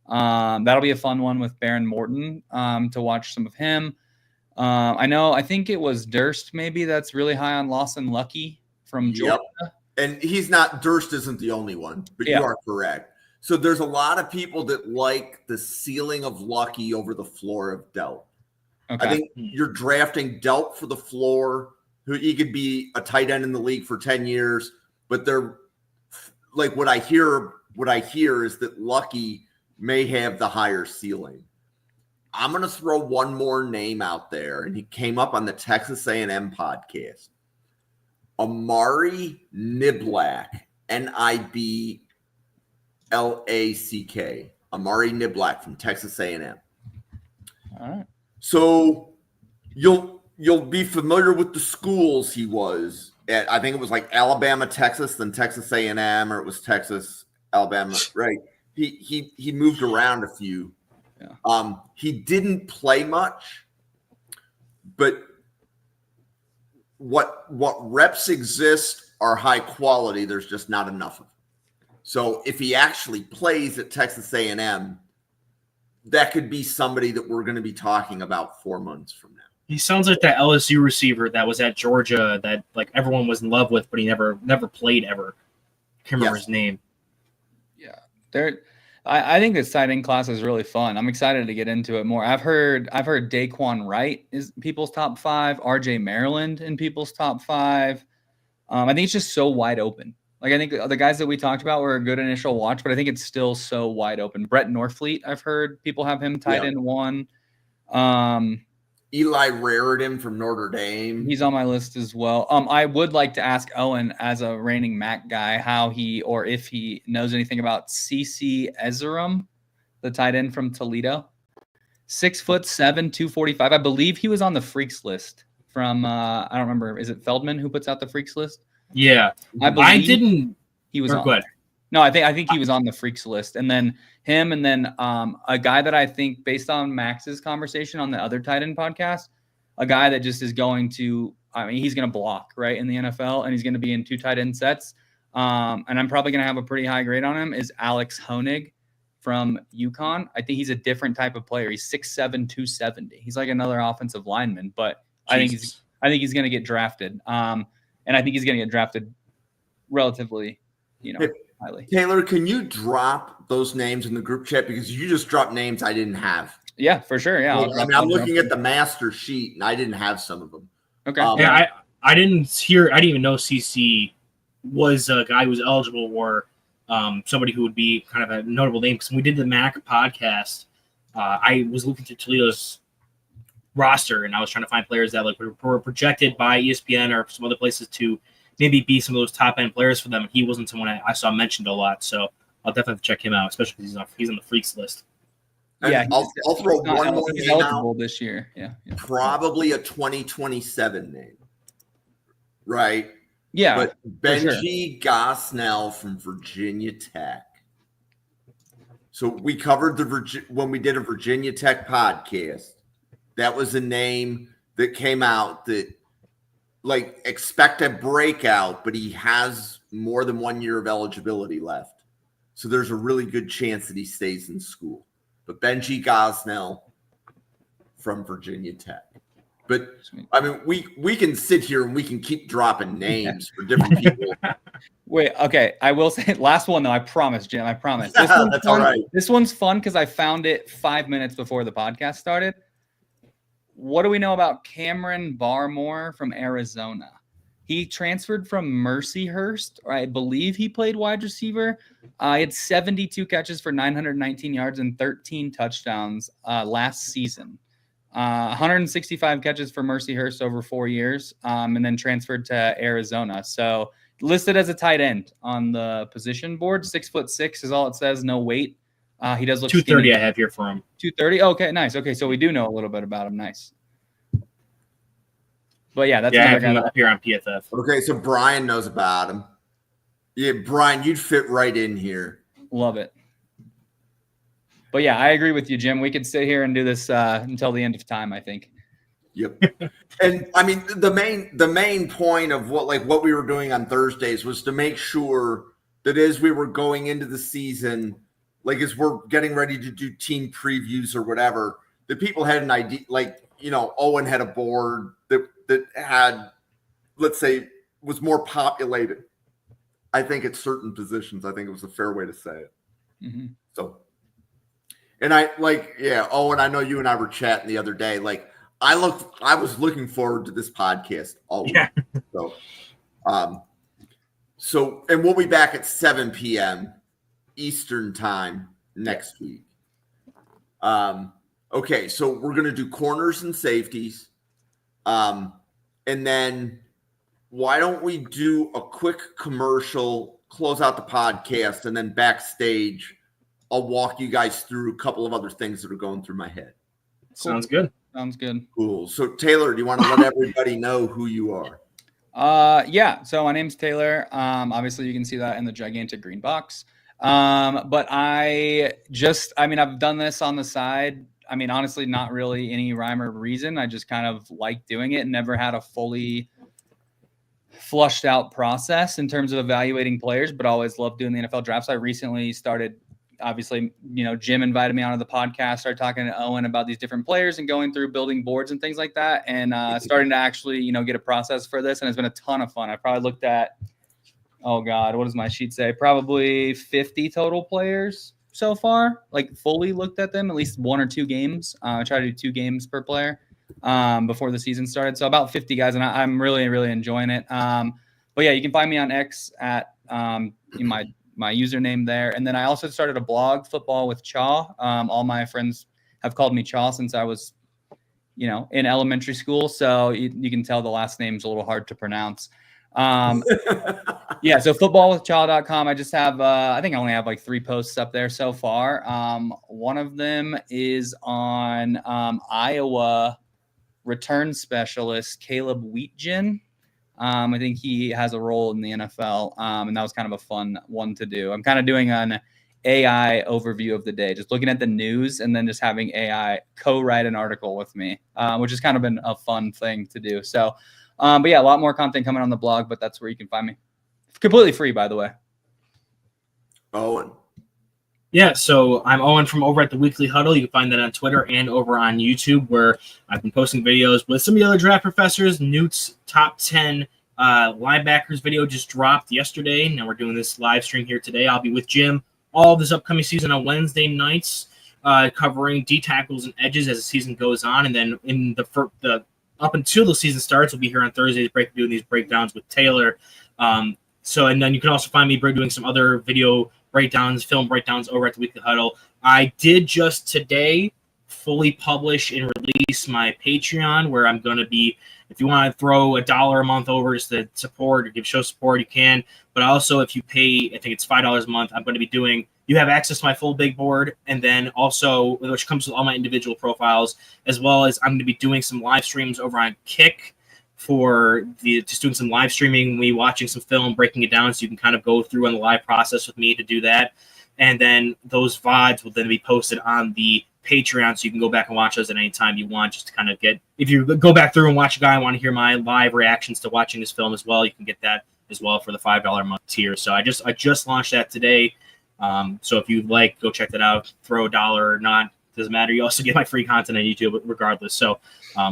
that'll be a fun one with Baron Morton to watch some of him. I think it was Durst maybe that's really high on Lawson Lucky from Georgia. And Durst isn't the only one, but you are correct. So there's a lot of people that like the ceiling of Lucky over the floor of Delp. Okay. I think you're drafting Delp for the floor, who he could be a tight end in the league for 10 years, but they're like what I hear is that Lucky may have the higher ceiling. I'm going to throw one more name out there, and he came up on the Texas A&M podcast. Amari Niblack, Niblack. Amari Niblack from Texas A&M. All right. So you'll be familiar with the schools he was at. I think it was like Alabama, Texas, then Texas A&M, or it was Texas, Alabama, right? He moved around a few. Yeah. He didn't play much, but what reps exist are high quality. There's just not enough of them. So if he actually plays at Texas A&M, that could be somebody that we're going to be talking about 4 months from now. He sounds like that LSU receiver that was at Georgia that like everyone was in love with, but he never played ever. Can't remember his name. Yeah, I think this tight end class is really fun. I'm excited to get into it more. I've heard Daquan Wright is people's top 5, RJ Maryland in people's top 5. I think it's just so wide open. Like, I think the guys that we talked about were a good initial watch, but I think it's still so wide open. Brett Norfleet, I've heard people have him tight end 1. Eli Raritan from Notre Dame. He's on my list as well. I would like to ask Owen, as a reigning MAC guy, how he or if he knows anything about CC Ezerum, the tight end from Toledo. 6'7", 245. I believe he was on the Freaks list from I don't remember. Is it Feldman who puts out the Freaks list? Yeah, I didn't. He was on. Good. No, I think he was on the Freaks list, and then him, and then a guy that I think, based on Max's conversation on the other tight end podcast, a guy that just is going to. I mean, he's going to block right in the NFL, and he's going to be in 2 tight end sets. And I'm probably going to have a pretty high grade on him. Is Alex Honig from UConn? I think he's a different type of player. He's 6'7", 270. He's like another offensive lineman, but Jesus. I think he's going to get drafted. And I think he's going to get drafted relatively, highly. Taylor, can you drop those names in the group chat? Because you just dropped names I didn't have. Yeah, for sure. Yeah. I'm looking at the master sheet, and I didn't have some of them. Okay. I didn't even know CC was a guy who was eligible for somebody who would be kind of a notable name. Because when we did the MAC podcast, I was looking through Toledo's roster, and I was trying to find players that like were projected by ESPN or some other places to maybe be some of those top end players for them. And he wasn't someone I saw mentioned a lot, so I'll definitely have to check him out, especially because he's on the Freaks list. Yeah, I'll throw one more name out this year. Yeah, probably a 2027 name, right? Yeah, but Benji Gosnell from Virginia Tech. So we covered when we did a Virginia Tech podcast. That was a name that came out that, like, expect a breakout, but he has more than 1 year of eligibility left. So there's a really good chance that he stays in school. But Benji Gosnell from Virginia Tech. But, I mean, we can sit here and we can keep dropping names for different people. Wait, okay. I will say, last one, though. I promise, Jim. I promise. That's all right. This one's fun because I found it 5 minutes before the podcast started. What do we know about Cameron Barmore from Arizona? He transferred from Mercyhurst, or I believe he played wide receiver. He had 72 catches for 919 yards and 13 touchdowns last season. 165 catches for Mercyhurst over 4 years, and then transferred to Arizona. So listed as a tight end on the position board. 6'6" is all it says. No weight. He does look 230. skinny. I have here for him. 230. Okay, nice. Okay, so we do know a little bit about him. Nice. But yeah, that's I another have him guy up here on PFF. Okay, so Brian knows about him. Yeah, Brian, you'd fit right in here. Love it. But yeah, I agree with you, Jim. We could sit here and do this until the end of time, I think. Yep. And I mean, the main point of what we were doing on Thursdays was to make sure that as we were going into the season, like as we're getting ready to do team previews or whatever, that people had an idea. Like, Owen had a board that had, let's say, was more populated, I think, at certain positions. I think it was a fair way to say it. Mm-hmm. So, and Owen, I know you and I were chatting the other day. Like, I was looking forward to this podcast all week. Yeah. So, and we'll be back at 7 p.m. Eastern time next week. Okay, so we're going to do corners and safeties. And then why don't we do a quick commercial, close out the podcast, and then backstage, I'll walk you guys through a couple of other things that are going through my head. Sounds good. Sounds good. Cool. So, Taylor, do you want to let everybody know who you are? Yeah. So my name's Taylor. Obviously, you can see that in the gigantic green box. But I've done this on the side. I mean, honestly, not really any rhyme or reason. I just kind of like doing it and never had a fully flushed out process in terms of evaluating players, but always loved doing the NFL drafts. I recently started, obviously, Jim invited me onto the podcast, started talking to Owen about these different players and going through building boards and things like that. And starting to actually, get a process for this. And it's been a ton of fun. I probably looked at, oh God, what does my sheet say? Probably 50 total players so far, like fully looked at them, at least 1 or 2 games. I try to do 2 games per player before the season started. So about 50 guys, and I'm really, really enjoying it. But yeah, you can find me on X at my username there. And then I also started a blog, Football with Chaw. All my friends have called me Chaw since I was, in elementary school. So you can tell the last name's a little hard to pronounce. Yeah, so footballwithchaw.com. I just have, I think I only have like 3 posts up there so far. One of them is on Iowa return specialist Caleb Wheatgen. I think he has a role in the NFL, and that was kind of a fun one to do. I'm kind of doing an AI overview of the day, just looking at the news and then just having AI co-write an article with me, which has kind of been a fun thing to do. So, but yeah, a lot more content coming on the blog, but that's where you can find me. Completely free, by the way. Owen. Yeah, so I'm Owen from over at the Weekly Huddle. You can find that on Twitter and over on YouTube, where I've been posting videos with some of the other draft professors. Newt's top 10 linebackers video just dropped yesterday. Now we're doing this live stream here today. I'll be with Jim all this upcoming season on Wednesday nights, covering D tackles and edges as the season goes on. And then in the up until the season starts, we'll be here on Thursdays doing these breakdowns with Taylor. And then you can also find me doing some other video breakdowns, film breakdowns over at the Weekly Huddle. I did just today fully publish and release my Patreon, where I'm going to be, if you want to throw $1 a month over just to support or give show support, you can. But also, if you pay, I think it's $5 a month, I'm going to be doing, you have access to my full big board, and then also, which comes with all my individual profiles, as well as I'm going to be doing some live streams over on Kick, for just doing some live streaming, me watching some film, breaking it down, so you can kind of go through on the live process with me to do that. And then those VODs will then be posted on the Patreon, so you can go back and watch those at any time you want, just to kind of get, if you go back through and watch a guy and want to hear my live reactions to watching this film as well, you can get that as well for the $5 a month tier. So I just launched that today. So if you'd like, go check that out, throw $1 or not, doesn't matter. You also get my free content on YouTube regardless. So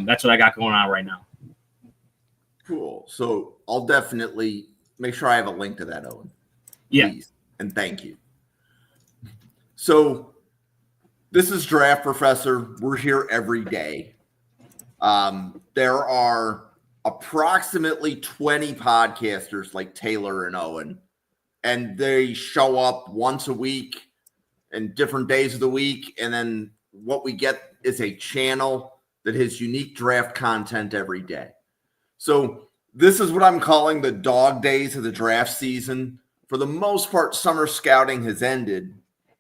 that's what I got going on right now. Cool. So I'll definitely make sure I have a link to that, Owen. Yeah. Please. And thank you. So this is Draft Professor. We're here every day. There are approximately 20 podcasters like Taylor and Owen, and they show up once a week and different days of the week. And then what we get is a channel that has unique draft content every day. So this is what I'm calling the dog days of the draft season. For the most part, summer scouting has ended,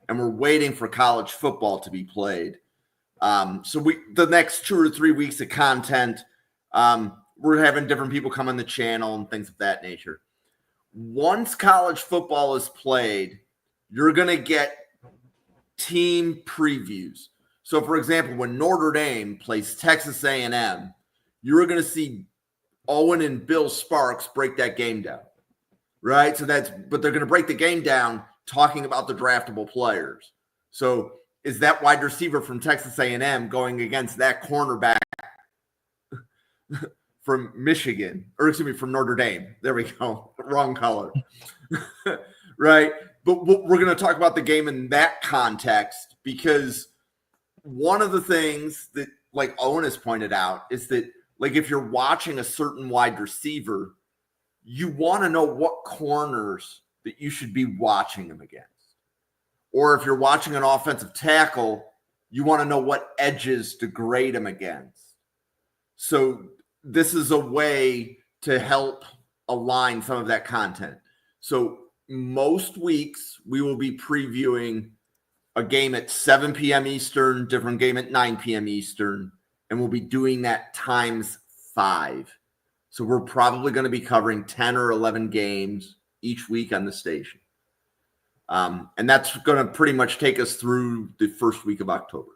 and we're waiting for college football to be played. So the next 2 or 3 weeks of content, we're having different people come on the channel and things of that nature. Once college football is played, you're going to get team previews. So, for example, when Notre Dame plays Texas A&M, you're going to see Owen and Bill Sparks break that game down, right? But they're going to break the game down talking about the draftable players. So, is that wide receiver from Texas A&M going against that cornerback from Michigan, or excuse me, from Notre Dame? There we go. Wrong color. Right? But we're going to talk about the game in that context, because one of the things that, like Owen has pointed out, is that, like, if you're watching a certain wide receiver, you want to know what corners that you should be watching him against. Or if you're watching an offensive tackle, you want to know what edges to grade him against. So this is a way to help align some of that content. So most weeks we will be previewing a game at 7 p.m. Eastern, different game at 9 p.m. Eastern, and we'll be doing that times 5. So we're probably going to be covering 10 or 11 games each week on the station. And that's going to pretty much take us through the first week of October.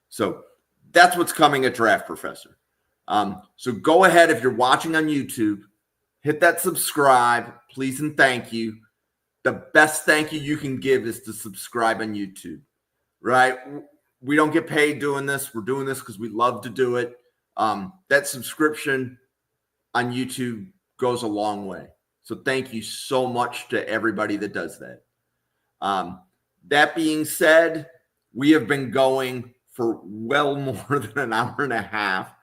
So that's what's coming at Draft Professor. So go ahead, if you're watching on YouTube, hit that subscribe, please and thank you. The best thank you can give is to subscribe on YouTube, right? We don't get paid doing this. We're doing this because we love to do it. That subscription on YouTube goes a long way. So thank you so much to everybody that does that. That being said, we have been going for well more than an hour and a half.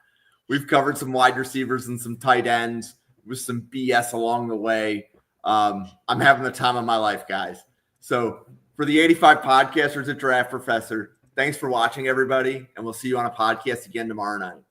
We've covered some wide receivers and some tight ends with some BS along the way. I'm having the time of my life, guys. So for the 85 podcasters at Draft Professor, thanks for watching, everybody, and we'll see you on a podcast again tomorrow night.